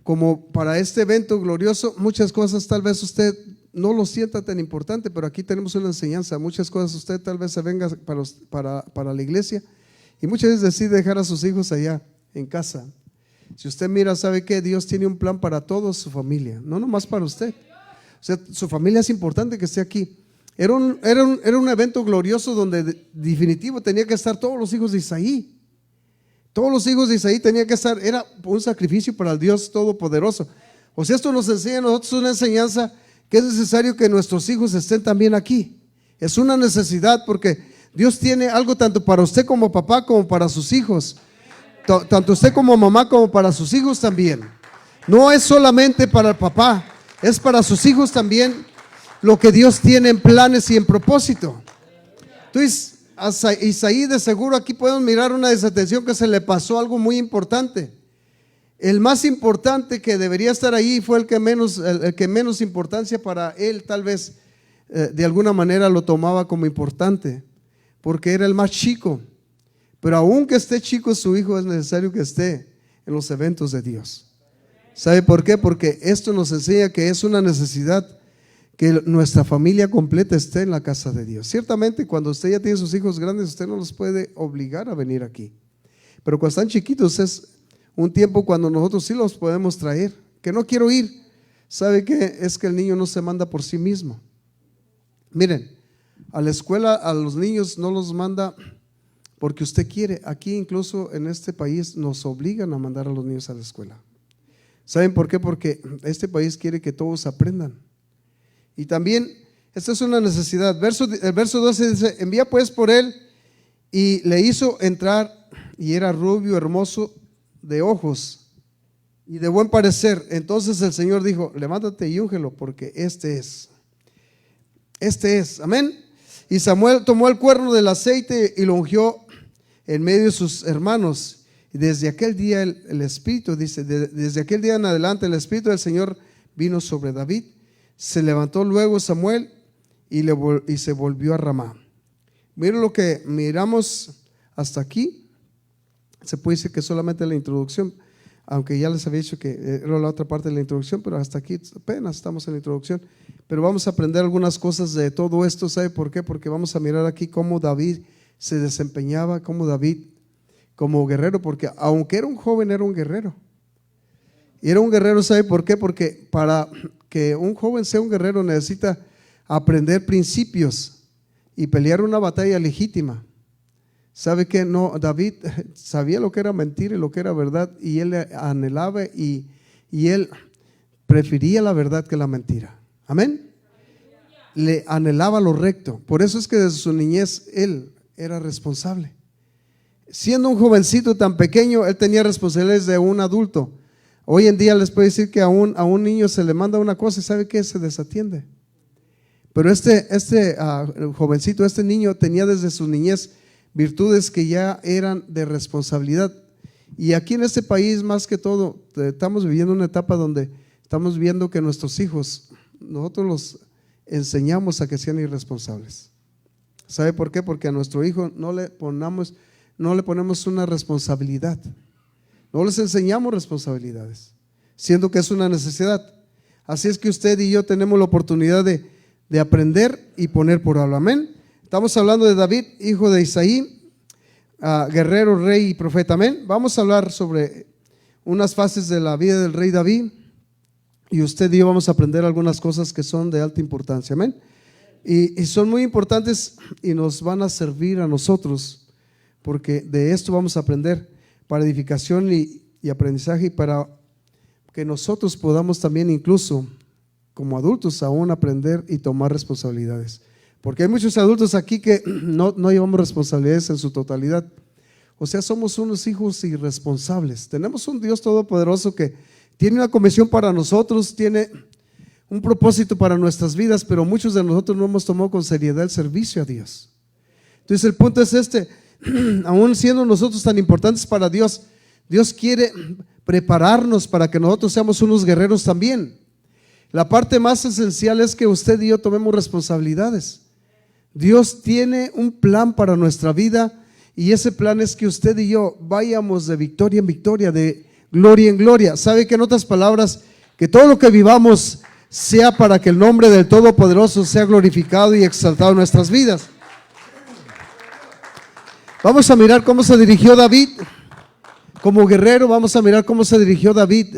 como para este evento glorioso, muchas cosas tal vez usted no lo sienta tan importante, pero aquí tenemos una enseñanza. Muchas cosas usted tal vez se venga para la iglesia y muchas veces decide dejar a sus hijos allá en casa. Si usted mira, sabe que Dios tiene un plan para toda su familia, no nomás para usted. O sea, su familia es importante que esté aquí. Era un evento glorioso donde definitivo tenía que estar todos los hijos de Isaí. Todos los hijos de Isaí tenían que estar. Era un sacrificio para el Dios Todopoderoso. O sea, esto nos enseña a nosotros una enseñanza, que es necesario que nuestros hijos estén también aquí. Es una necesidad, porque Dios tiene algo tanto para usted como papá como para sus hijos. Tanto usted como mamá como para sus hijos también. No es solamente para el papá, es para sus hijos también lo que Dios tiene en planes y en propósito. Entonces, a Isaí de seguro aquí podemos mirar una desatención, que se le pasó algo muy importante. El más importante que debería estar ahí fue el que menos importancia para él, tal vez de alguna manera lo tomaba como importante, porque era el más chico. Pero aunque esté chico su hijo, es necesario que esté en los eventos de Dios. ¿Sabe por qué? Porque esto nos enseña que es una necesidad que nuestra familia completa esté en la casa de Dios. Ciertamente cuando usted ya tiene sus hijos grandes, usted no los puede obligar a venir aquí, pero cuando están chiquitos es un tiempo cuando nosotros sí los podemos traer. Que no quiero ir, ¿sabe qué? Es que el niño no se manda por sí mismo. Miren, a la escuela a los niños no los manda porque usted quiere. Aquí incluso en este país nos obligan a mandar a los niños a la escuela. ¿Saben por qué? Porque este país quiere que todos aprendan. Y también Esta es una necesidad. El verso 12 dice, envía pues por él, y le hizo entrar, y era rubio, hermoso de ojos y de buen parecer. Entonces el Señor dijo, levántate y úngelo, porque este es, amén. Y Samuel tomó el cuerno del aceite y lo ungió en medio de sus hermanos. Y desde aquel día el Espíritu, dice, desde aquel día en adelante el Espíritu del Señor vino sobre David. Se levantó luego Samuel y se volvió a Ramá. Miren lo que miramos hasta aquí. Se puede decir que solamente la introducción, aunque ya les había dicho que era la otra parte de la introducción, pero hasta aquí apenas estamos en la introducción. Pero vamos a aprender algunas cosas de todo esto. ¿Sabe por qué? Porque vamos a mirar aquí cómo David se desempeñaba, cómo David como guerrero, porque aunque era un joven, era un guerrero. Y era un guerrero, ¿sabe por qué? Porque para que un joven sea un guerrero necesita aprender principios y pelear una batalla legítima. ¿Sabe qué? No, David sabía lo que era mentira y lo que era verdad, y él anhelaba y él prefería la verdad que la mentira. Amén. Le anhelaba lo recto. Por eso es que desde su niñez él era responsable. Siendo un jovencito tan pequeño, él tenía responsabilidades de un adulto. Hoy en día les puedo decir que a un niño se le manda una cosa y ¿sabe qué? Se desatiende. Pero este jovencito, este niño tenía desde su niñez virtudes que ya eran de responsabilidad. Y aquí en este país, más que todo, estamos viviendo una etapa donde estamos viendo que nuestros hijos, nosotros los enseñamos a que sean irresponsables. ¿Sabe por qué? Porque a nuestro hijo no le ponemos una responsabilidad. No les enseñamos responsabilidades, siendo que es una necesidad. Así es que usted y yo tenemos la oportunidad de aprender y poner por obra. Amén. Estamos hablando de David, hijo de Isaí, guerrero, rey y profeta. Amén. Vamos a hablar sobre unas fases de la vida del rey David, y usted y yo vamos a aprender algunas cosas que son de alta importancia. Amén. Y son muy importantes y nos van a servir a nosotros, porque de esto vamos a aprender para edificación y aprendizaje, y para que nosotros podamos también, incluso como adultos, aún aprender y tomar responsabilidades. Porque hay muchos adultos aquí que no llevamos responsabilidades en su totalidad. O sea, somos unos hijos irresponsables. Tenemos un Dios todopoderoso que tiene una comisión para nosotros, tiene un propósito para nuestras vidas, pero muchos de nosotros no hemos tomado con seriedad el servicio a Dios. Entonces el punto es este: aún siendo nosotros tan importantes para Dios, Dios quiere prepararnos para que nosotros seamos unos guerreros también. La parte más esencial es que usted y yo tomemos responsabilidades. Dios tiene un plan para nuestra vida, y ese plan es que usted y yo vayamos de victoria en victoria, de gloria en gloria. ¿Sabe que en otras palabras, que todo lo que vivamos sea para que el nombre del Todopoderoso sea glorificado y exaltado en nuestras vidas? Vamos a mirar cómo se dirigió David como guerrero, vamos a mirar cómo se dirigió David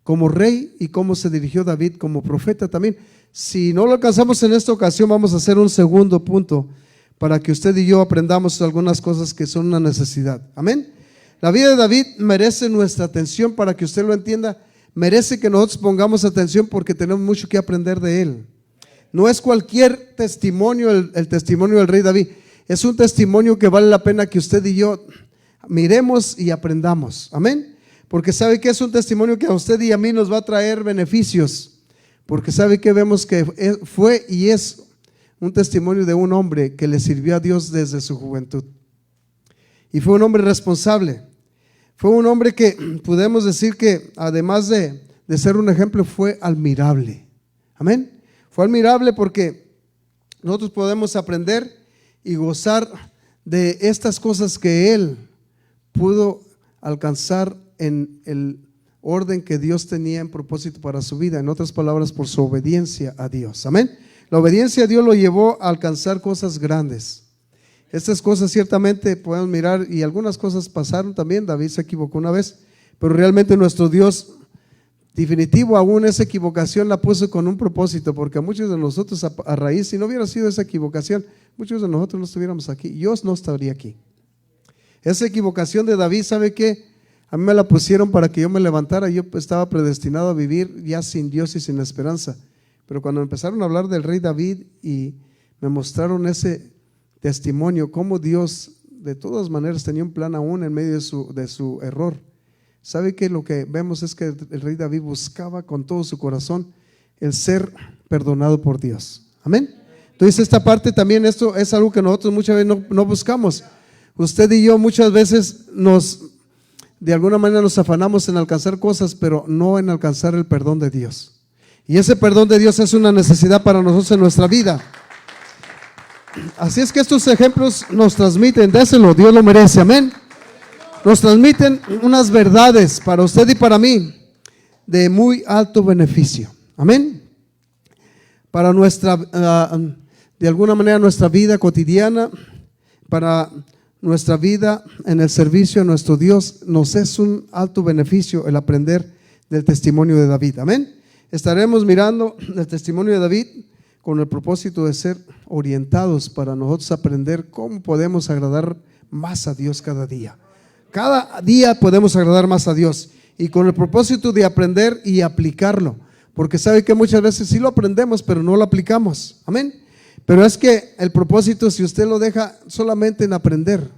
como rey y cómo se dirigió David como profeta también. Si no lo alcanzamos en esta ocasión, vamos a hacer un segundo punto para que usted y yo aprendamos algunas cosas que son una necesidad. Amén. La vida de David merece nuestra atención, para que usted lo entienda. Merece que nosotros pongamos atención, porque tenemos mucho que aprender de él. No es cualquier testimonio el testimonio del rey David. Es un testimonio que vale la pena que usted y yo miremos y aprendamos. Amén. Porque sabe que es un testimonio que a usted y a mí nos va a traer beneficios. Porque sabe que vemos que fue y es un testimonio de un hombre que le sirvió a Dios desde su juventud. Y fue un hombre responsable. Fue un hombre que podemos decir que, además de ser un ejemplo, fue admirable. Amén. Fue admirable porque nosotros podemos aprender y gozar de estas cosas que él pudo alcanzar en el orden que Dios tenía en propósito para su vida. En otras palabras, por su obediencia a Dios. Amén. La obediencia a Dios lo llevó a alcanzar cosas grandes. Estas cosas ciertamente podemos mirar, y algunas cosas pasaron también. David se equivocó una vez, pero realmente nuestro Dios, definitivo, aún esa equivocación la puso con un propósito, porque a muchos de nosotros, a raíz, si no hubiera sido esa equivocación, muchos de nosotros no estuviéramos aquí. Dios no estaría aquí. Esa equivocación de David, ¿sabe qué? A mí me la pusieron para que yo me levantara. Yo estaba predestinado a vivir ya sin Dios y sin esperanza, Pero cuando empezaron a hablar del rey David y me mostraron ese testimonio, cómo Dios de todas maneras tenía un plan aún en medio de su error. ¿Sabe que lo que vemos es que el rey David buscaba con todo su corazón el ser perdonado por Dios? Amén. Entonces esta parte también, esto es algo que nosotros muchas veces no buscamos. Usted y yo muchas veces de alguna manera nos afanamos en alcanzar cosas, pero no en alcanzar el perdón de Dios. Y ese perdón de Dios es una necesidad para nosotros en nuestra vida. Así es que estos ejemplos nos transmiten, déselo, Dios lo merece, amén. Nos transmiten unas verdades para usted y para mí de muy alto beneficio, amén. Para nuestra, de alguna manera nuestra vida cotidiana, para nuestra vida en el servicio a nuestro Dios, nos es un alto beneficio el aprender del testimonio de David, amén. Estaremos mirando el testimonio de David con el propósito de ser orientados para nosotros aprender cómo podemos agradar más a Dios cada día. Cada día podemos agradar más a Dios y con el propósito de aprender y aplicarlo, porque sabe que muchas veces sí lo aprendemos pero no lo aplicamos, amén. Pero es que el propósito, si usted lo deja solamente en aprender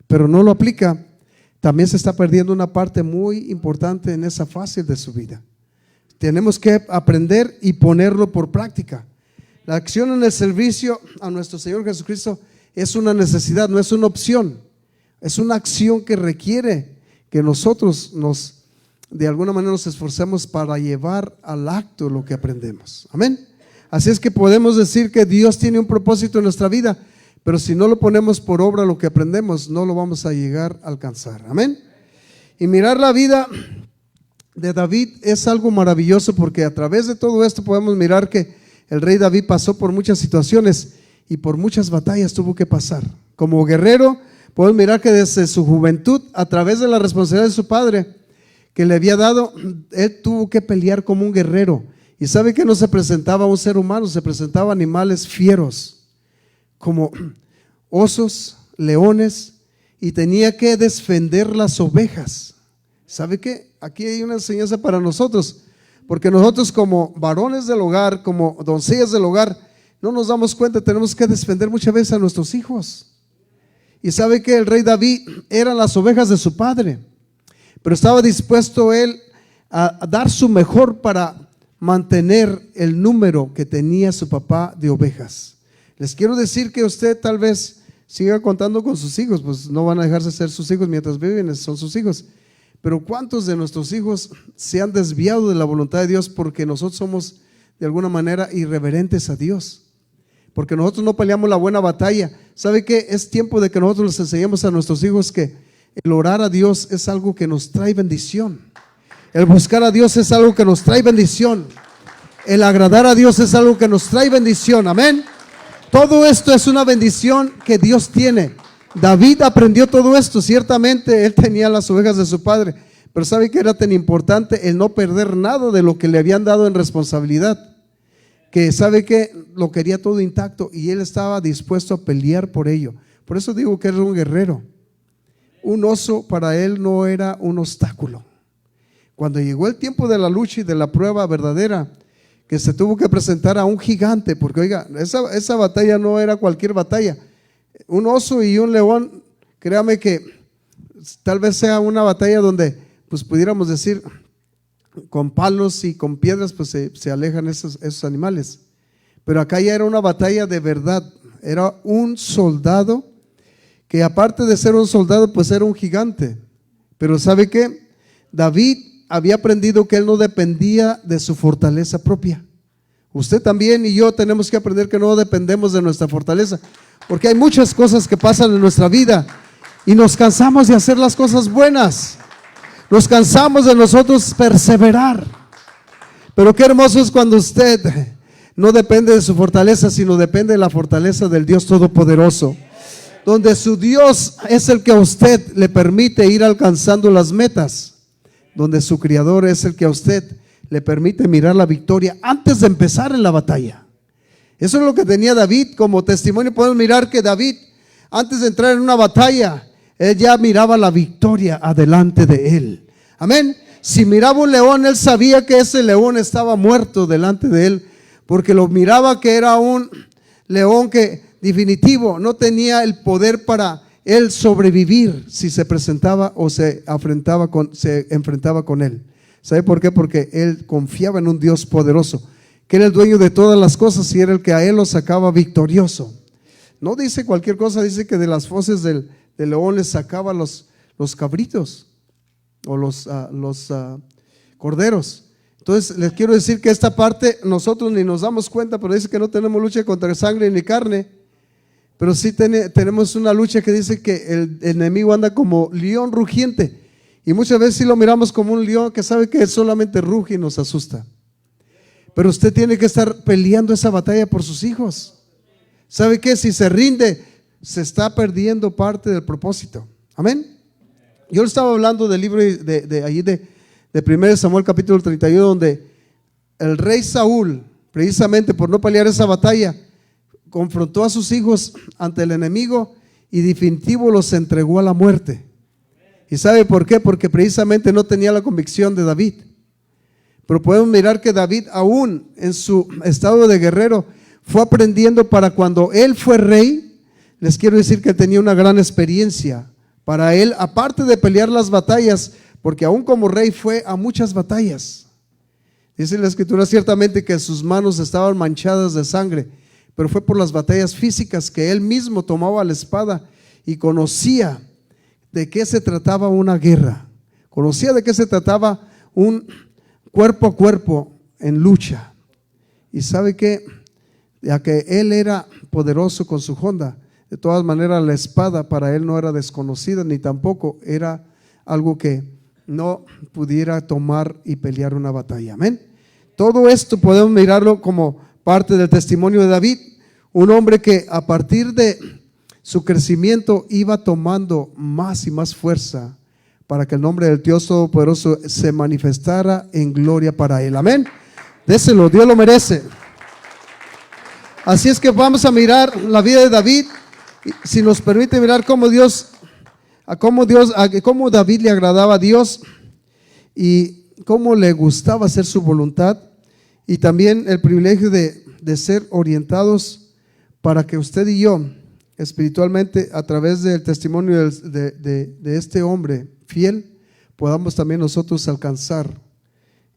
pero no lo aplica, también se está perdiendo una parte muy importante en esa fase de su vida. Tenemos que aprender y ponerlo por práctica. La acción en el servicio a nuestro Señor Jesucristo es una necesidad, no es una opción. Es una acción que requiere que nosotros de alguna manera nos esforcemos para llevar al acto lo que aprendemos. Amén. Así es que podemos decir que Dios tiene un propósito en nuestra vida, pero si no lo ponemos por obra lo que aprendemos, no lo vamos a llegar a alcanzar. Amén. Y mirar la vida de David es algo maravilloso, porque a través de todo esto podemos mirar que el rey David pasó por muchas situaciones y por muchas batallas tuvo que pasar. Como guerrero, podemos mirar que desde su juventud, a través de la responsabilidad de su padre que le había dado, él tuvo que pelear como un guerrero. Y sabe que no se presentaba un ser humano, se presentaba animales fieros, como osos, leones, y tenía que defender las ovejas. ¿Sabe qué? Aquí hay una enseñanza para nosotros. Porque nosotros como varones del hogar, como doncellas del hogar, no nos damos cuenta, tenemos que defender muchas veces a nuestros hijos. Y sabe que el rey David eran las ovejas de su padre, pero estaba dispuesto él a dar su mejor para mantener el número que tenía su papá de ovejas. Les quiero decir que usted tal vez siga contando con sus hijos, pues no van a dejarse ser sus hijos mientras viven, son sus hijos. Pero ¿cuántos de nuestros hijos se han desviado de la voluntad de Dios porque nosotros somos de alguna manera irreverentes a Dios? Porque nosotros no peleamos la buena batalla. ¿Sabe qué? Es tiempo de que nosotros les enseñemos a nuestros hijos que el orar a Dios es algo que nos trae bendición. El buscar a Dios es algo que nos trae bendición. El agradar a Dios es algo que nos trae bendición. Amén. Todo esto es una bendición que Dios tiene. David aprendió todo esto, ciertamente él tenía las ovejas de su padre, pero ¿sabe qué era tan importante? El no perder nada de lo que le habían dado en responsabilidad, que sabe que lo quería todo intacto y él estaba dispuesto a pelear por ello. Por eso digo que era un guerrero. Un oso para él no era un obstáculo. Cuando llegó el tiempo de la lucha y de la prueba verdadera, que se tuvo que presentar a un gigante, porque oiga, esa batalla no era cualquier batalla. Un oso y un león, créame que tal vez sea una batalla donde pues pudiéramos decir con palos y con piedras pues se alejan esos animales, pero acá ya era una batalla de verdad. Era un soldado que aparte de ser un soldado pues era un gigante. Pero ¿sabe qué? David había aprendido que él no dependía de su fortaleza propia. Usted también y yo tenemos que aprender que no dependemos de nuestra fortaleza, porque hay muchas cosas que pasan en nuestra vida y nos cansamos de hacer las cosas buenas, nos cansamos de nosotros perseverar. Pero qué hermoso es cuando usted no depende de su fortaleza, sino depende de la fortaleza del Dios Todopoderoso, donde su Dios es el que a usted le permite ir alcanzando las metas, donde su Creador es el que a usted le permite mirar la victoria antes de empezar en la batalla. Eso es lo que tenía David como testimonio. Podemos mirar que David, antes de entrar en una batalla, él ya miraba la victoria adelante de él. Amén. Si miraba un león, él sabía que ese león estaba muerto delante de él, porque lo miraba que era un león que definitivo no tenía el poder para él sobrevivir si se presentaba o se enfrentaba con él. ¿Sabe por qué? Porque él confiaba en un Dios poderoso, que era el dueño de todas las cosas y era el que a él lo sacaba victorioso. No dice cualquier cosa, dice que de las fauces del león les sacaba los cabritos o los corderos. Entonces les quiero decir que esta parte nosotros ni nos damos cuenta, pero dice que no tenemos lucha contra sangre ni carne, pero sí tenemos una lucha que dice que el enemigo anda como león rugiente, y muchas veces sí lo miramos como un león que sabe que solamente ruge y nos asusta. Pero usted tiene que estar peleando esa batalla por sus hijos. ¿Sabe qué? Si se rinde, se está perdiendo parte del propósito. Amén. Yo estaba hablando del libro de 1 Samuel capítulo 31, donde el rey Saúl, precisamente por no pelear esa batalla, confrontó a sus hijos ante el enemigo y definitivo los entregó a la muerte. ¿Y sabe por qué? Porque precisamente no tenía la convicción de David. Pero podemos mirar que David, aún en su estado de guerrero, fue aprendiendo para cuando él fue rey. Les quiero decir que tenía una gran experiencia para él, aparte de pelear las batallas, porque aún como rey fue a muchas batallas. Dice la escritura ciertamente que sus manos estaban manchadas de sangre, pero fue por las batallas físicas que él mismo tomaba la espada y conocía de qué se trataba una guerra, conocía de qué se trataba un cuerpo a cuerpo en lucha. Y sabe que ya que él era poderoso con su honda, de todas maneras la espada para él no era desconocida, ni tampoco era algo que no pudiera tomar y pelear una batalla. Amén. Todo esto podemos mirarlo como parte del testimonio de David, un hombre que a partir de su crecimiento iba tomando más y más fuerza para que el nombre del Dios Todopoderoso se manifestara en gloria para él. Amén. Déselo, Dios lo merece. Así es que vamos a mirar la vida de David, si nos permite mirar cómo David le agradaba a Dios y cómo le gustaba hacer su voluntad, y también el privilegio de ser orientados para que usted y yo espiritualmente, a través del testimonio de este hombre fiel, podamos también nosotros alcanzar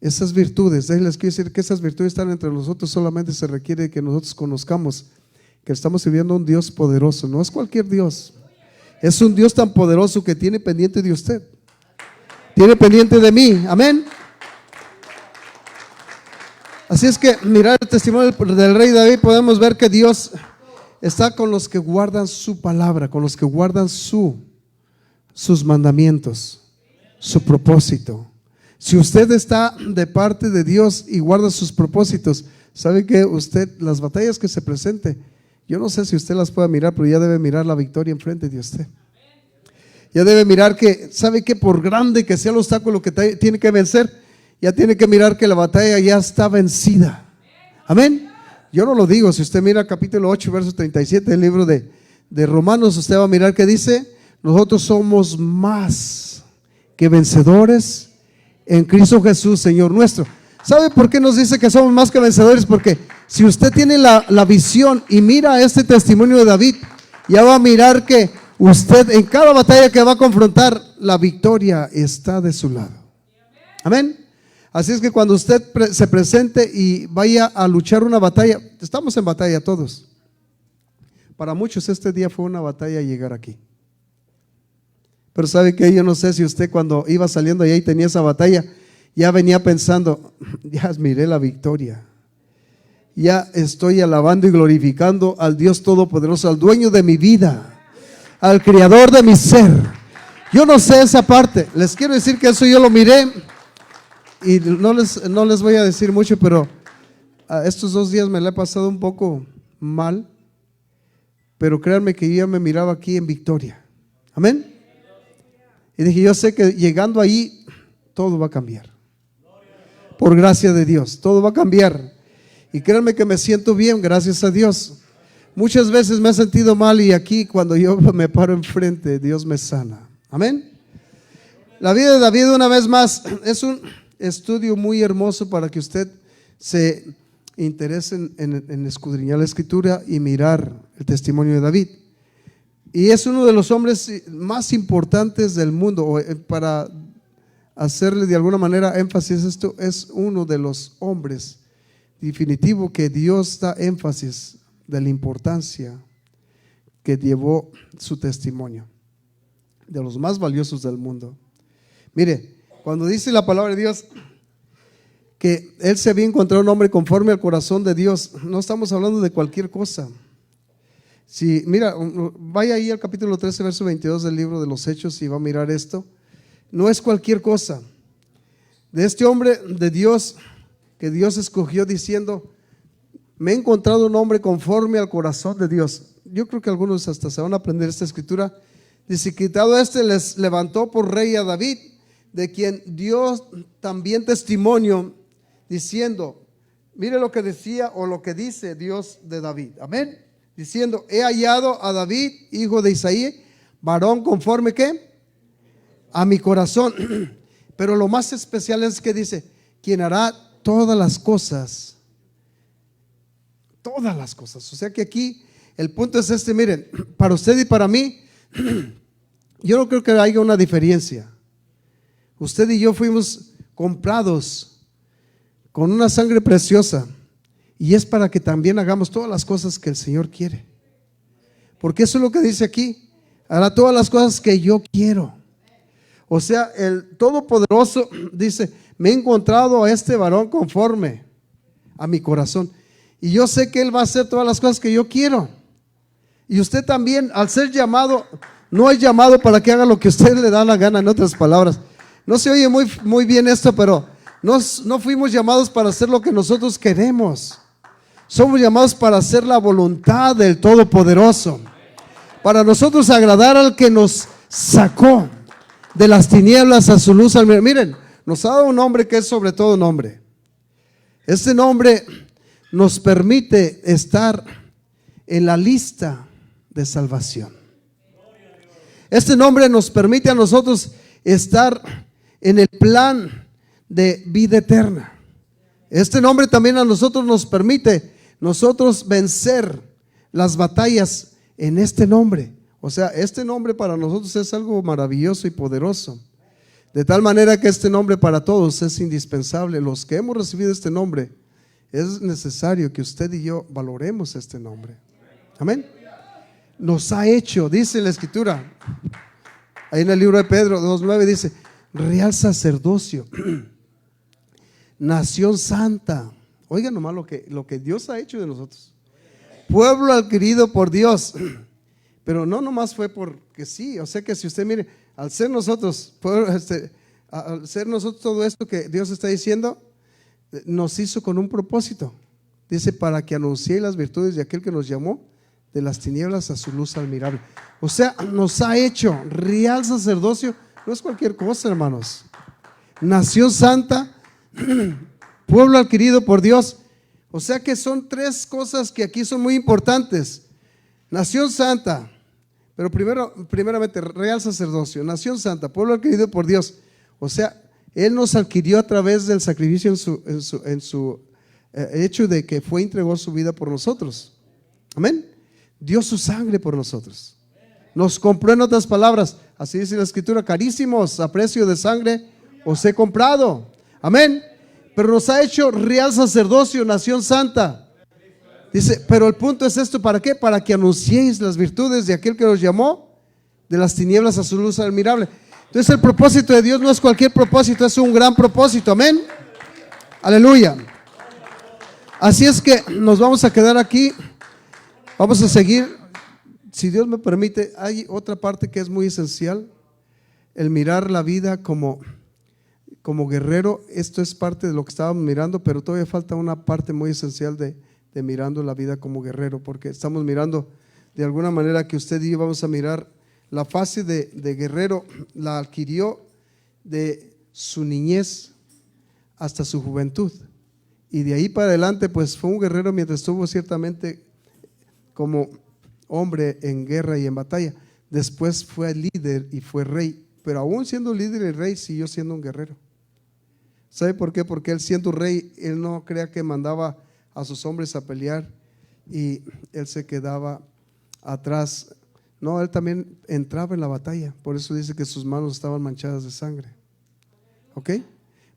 esas virtudes. Les quiero decir que esas virtudes están entre nosotros, solamente se requiere que nosotros conozcamos que estamos sirviendo a un Dios poderoso. No es cualquier Dios, es un Dios tan poderoso que tiene pendiente de usted, tiene pendiente de mí. Amén. Así es que mirar el testimonio del rey David, podemos ver que Dios está con los que guardan su palabra, con los que guardan sus mandamientos, su propósito. Si usted está de parte de Dios y guarda sus propósitos, sabe que usted, las batallas que se presente, yo no sé si usted las pueda mirar, pero ya debe mirar la victoria enfrente de usted. Ya debe mirar que, sabe que por grande que sea el obstáculo que tiene que vencer, ya tiene que mirar que la batalla ya está vencida. Amén. Yo no lo digo, si usted mira capítulo 8, verso 37 del libro de Romanos, usted va a mirar que dice: nosotros somos más que vencedores en Cristo Jesús, Señor nuestro. ¿Sabe por qué nos dice que somos más que vencedores? Porque si usted tiene la visión y mira este testimonio de David, ya va a mirar que usted en cada batalla que va a confrontar, la victoria está de su lado. Amén. Así es que cuando usted se presente y vaya a luchar una batalla, estamos en batalla todos. Para muchos este día fue una batalla llegar aquí. Pero sabe que yo no sé si usted cuando iba saliendo allá y tenía esa batalla, ya venía pensando: ya miré la victoria, ya estoy alabando y glorificando al Dios Todopoderoso, al dueño de mi vida, al creador de mi ser. Yo no sé esa parte. Les quiero decir que eso yo lo miré. Y no les voy a decir mucho, pero estos 2 días me la he pasado un poco mal, pero créanme que yo ya me miraba aquí en victoria. Amén. Y dije: yo sé que llegando ahí todo va a cambiar, por gracia de Dios, todo va a cambiar. Y créanme que me siento bien, gracias a Dios. Muchas veces me he sentido mal y aquí cuando yo me paro enfrente, Dios me sana. Amén. La vida de David, una vez más, es un estudio muy hermoso para que usted se interés en escudriñar la escritura y mirar el testimonio de David. Y es uno de los hombres más importantes del mundo. Para hacerle de alguna manera énfasis a esto, es uno de los hombres definitivo que Dios da énfasis de la importancia que llevó su testimonio, de los más valiosos del mundo. Mire, cuando dice la palabra de Dios que él se había encontrado un hombre conforme al corazón de Dios, no estamos hablando de cualquier cosa. Si mira, vaya ahí al capítulo 13, verso 22 del libro de los Hechos y va a mirar esto. No es cualquier cosa. De este hombre de Dios que Dios escogió diciendo: me he encontrado un hombre conforme al corazón de Dios. Yo creo que algunos hasta se van a aprender esta escritura. Dice: quitado les levantó por rey a David, de quien dio también testimonio, diciendo, mire lo que decía o lo que dice Dios de David, amén, diciendo: he hallado a David, hijo de Isaí, varón conforme ¿qué? A mi corazón. Pero lo más especial es que dice: quien hará todas las cosas. Todas las cosas. O sea que aquí el punto es este, miren, para usted y para mí, yo no creo que haya una diferencia. Usted y yo fuimos comprados con una sangre preciosa, y es para que también hagamos todas las cosas que el Señor quiere. Porque eso es lo que dice aquí: hará todas las cosas que yo quiero. O sea, el Todopoderoso dice: me he encontrado a este varón conforme a mi corazón, y yo sé que él va a hacer todas las cosas que yo quiero. Y usted también, al ser llamado, no es llamado para que haga lo que usted le da la gana. En otras palabras, no se oye muy bien esto, pero no fuimos llamados para hacer lo que nosotros queremos. Somos llamados para hacer la voluntad del Todopoderoso, para nosotros agradar al que nos sacó de las tinieblas a su luz. Miren, nos ha dado un nombre que es sobre todo nombre. Este nombre nos permite estar en la lista de salvación. Este nombre nos permite a nosotros estar en el plan de vida eterna. Este nombre también a nosotros nos permite vencer las batallas en este nombre. O sea, este nombre para nosotros es algo maravilloso y poderoso, de tal manera que este nombre para todos es indispensable. Los que hemos recibido este nombre, es necesario que usted y yo valoremos este nombre. Amén. Nos ha hecho, dice la escritura, ahí en el libro de Pedro 2:9 dice: real sacerdocio, nación santa. Oigan nomás lo que Dios ha hecho de nosotros. Pueblo adquirido por Dios. Pero no nomás fue porque sí. O sea que si usted mire, al ser nosotros todo esto que Dios está diciendo, nos hizo con un propósito. Dice: para que anunciéis las virtudes de aquel que nos llamó de las tinieblas a su luz admirable. O sea, nos ha hecho real sacerdocio. No es cualquier cosa, hermanos. Nación santa, pueblo adquirido por Dios. O sea que son tres cosas que aquí son muy importantes. Nación santa, pero primeramente real sacerdocio, nación santa, pueblo adquirido por Dios. O sea, Él nos adquirió a través del sacrificio en su hecho de que entregó su vida por nosotros. Amén. Dio su sangre por nosotros. Nos compró, en otras palabras, así dice la escritura: carísimos, a precio de sangre os he comprado. Amén. Pero nos ha hecho real sacerdocio, nación santa. Dice, pero el punto es esto: ¿para qué? Para que anunciéis las virtudes de aquel que os llamó de las tinieblas a su luz admirable. Entonces el propósito de Dios no es cualquier propósito, es un gran propósito. Amén. Aleluya. Así es que nos vamos a quedar aquí. Vamos a seguir, si Dios me permite. Hay otra parte que es muy esencial: el mirar la vida como guerrero. Esto es parte de lo que estábamos mirando, pero todavía falta una parte muy esencial de mirando la vida como guerrero, porque estamos mirando de alguna manera que usted y yo vamos a mirar la fase de guerrero. La adquirió de su niñez hasta su juventud, y de ahí para adelante pues fue un guerrero mientras estuvo ciertamente como hombre en guerra y en batalla. Después fue líder y fue rey, pero aún siendo líder y rey siguió siendo un guerrero. ¿Sabe por qué? Porque él, siendo rey, él no crea que mandaba a sus hombres a pelear y él se quedaba atrás. No, él también entraba en la batalla, por eso dice que sus manos estaban manchadas de sangre. ¿Ok?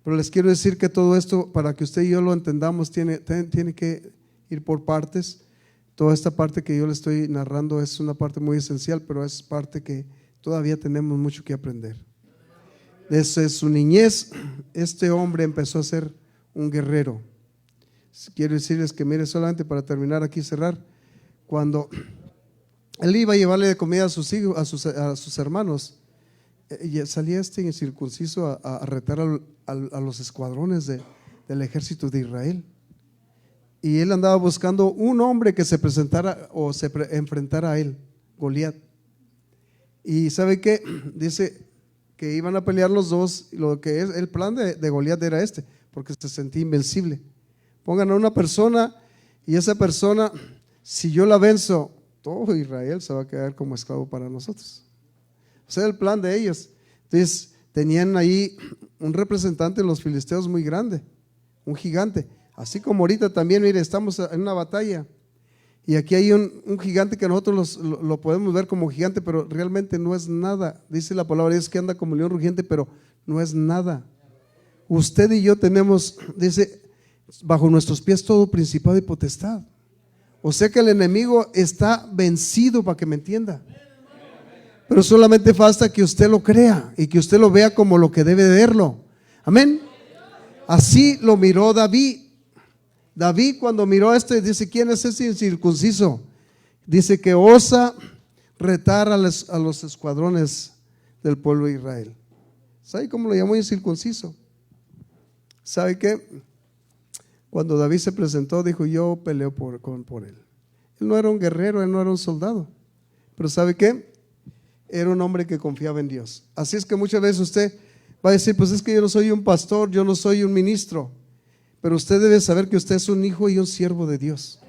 Pero les quiero decir que todo esto, para que usted y yo lo entendamos, tiene que ir por partes. Toda esta parte que yo le estoy narrando es una parte muy esencial, pero es parte que todavía tenemos mucho que aprender. Desde su niñez, este hombre empezó a ser un guerrero. Quiero decirles que, mire, solamente para terminar aquí, cerrar, cuando él iba a llevarle de comida a sus hijos, a sus hermanos, salía este incircunciso a retar a los escuadrones del ejército de Israel. Y él andaba buscando un hombre que se presentara o se enfrentara a él, Goliat. Y ¿sabe qué? Dice que iban a pelear los dos. Lo que es el plan de Goliat era este, porque se sentía invencible. Pongan a una persona y esa persona, si yo la venzo, todo Israel se va a quedar como esclavo para nosotros. O sea, el plan de ellos. Entonces tenían ahí un representante de los filisteos muy grande, un gigante. Así como ahorita también, mire, estamos en una batalla y aquí hay un gigante que nosotros lo podemos ver como gigante, pero realmente no es nada. Dice la palabra de Dios que anda como león rugiente, pero no es nada. Usted y yo tenemos, dice, bajo nuestros pies todo principado y potestad. O sea que el enemigo está vencido, para que me entienda. Pero solamente falta que usted lo crea y que usted lo vea como lo que debe de verlo. Amén. Así lo miró David. David, cuando miró a este, dice: ¿quién es ese incircunciso? Dice que osa retar a los escuadrones del pueblo de Israel. ¿Sabe cómo lo llamó incircunciso? ¿Sabe qué? Cuando David se presentó, dijo: yo peleo por él. Él no era un guerrero, él no era un soldado, pero ¿sabe qué? Era un hombre que confiaba en Dios. Así es que muchas veces usted va a decir: pues es que yo no soy un pastor, yo no soy un ministro. Pero usted debe saber que usted es un hijo y un siervo de Dios.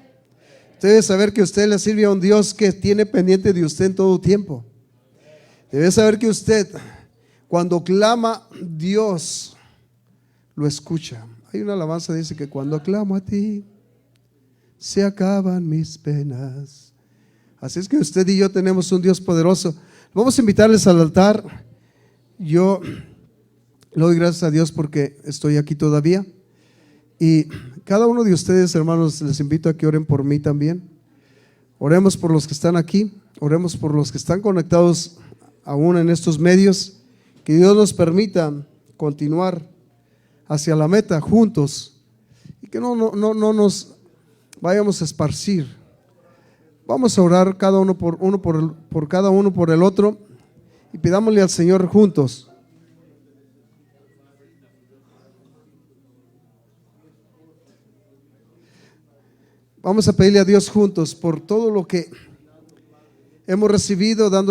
Usted debe saber que usted le sirve a un Dios que tiene pendiente de usted en todo tiempo. Debe saber que usted, cuando clama, Dios lo escucha. Hay una alabanza que dice que cuando clamo a ti, se acaban mis penas. Así es que usted y yo tenemos un Dios poderoso. Vamos a invitarles al altar. Yo le doy gracias a Dios porque estoy aquí todavía. Y cada uno de ustedes, hermanos, les invito a que oren por mí también. Oremos por los que están aquí, oremos por los que están conectados aún en estos medios. Que Dios nos permita continuar hacia la meta juntos y que no nos vayamos a esparcir. Vamos a orar cada uno por cada uno por el otro y pidámosle al Señor juntos. Vamos a pedirle a Dios juntos por todo lo que hemos recibido, dando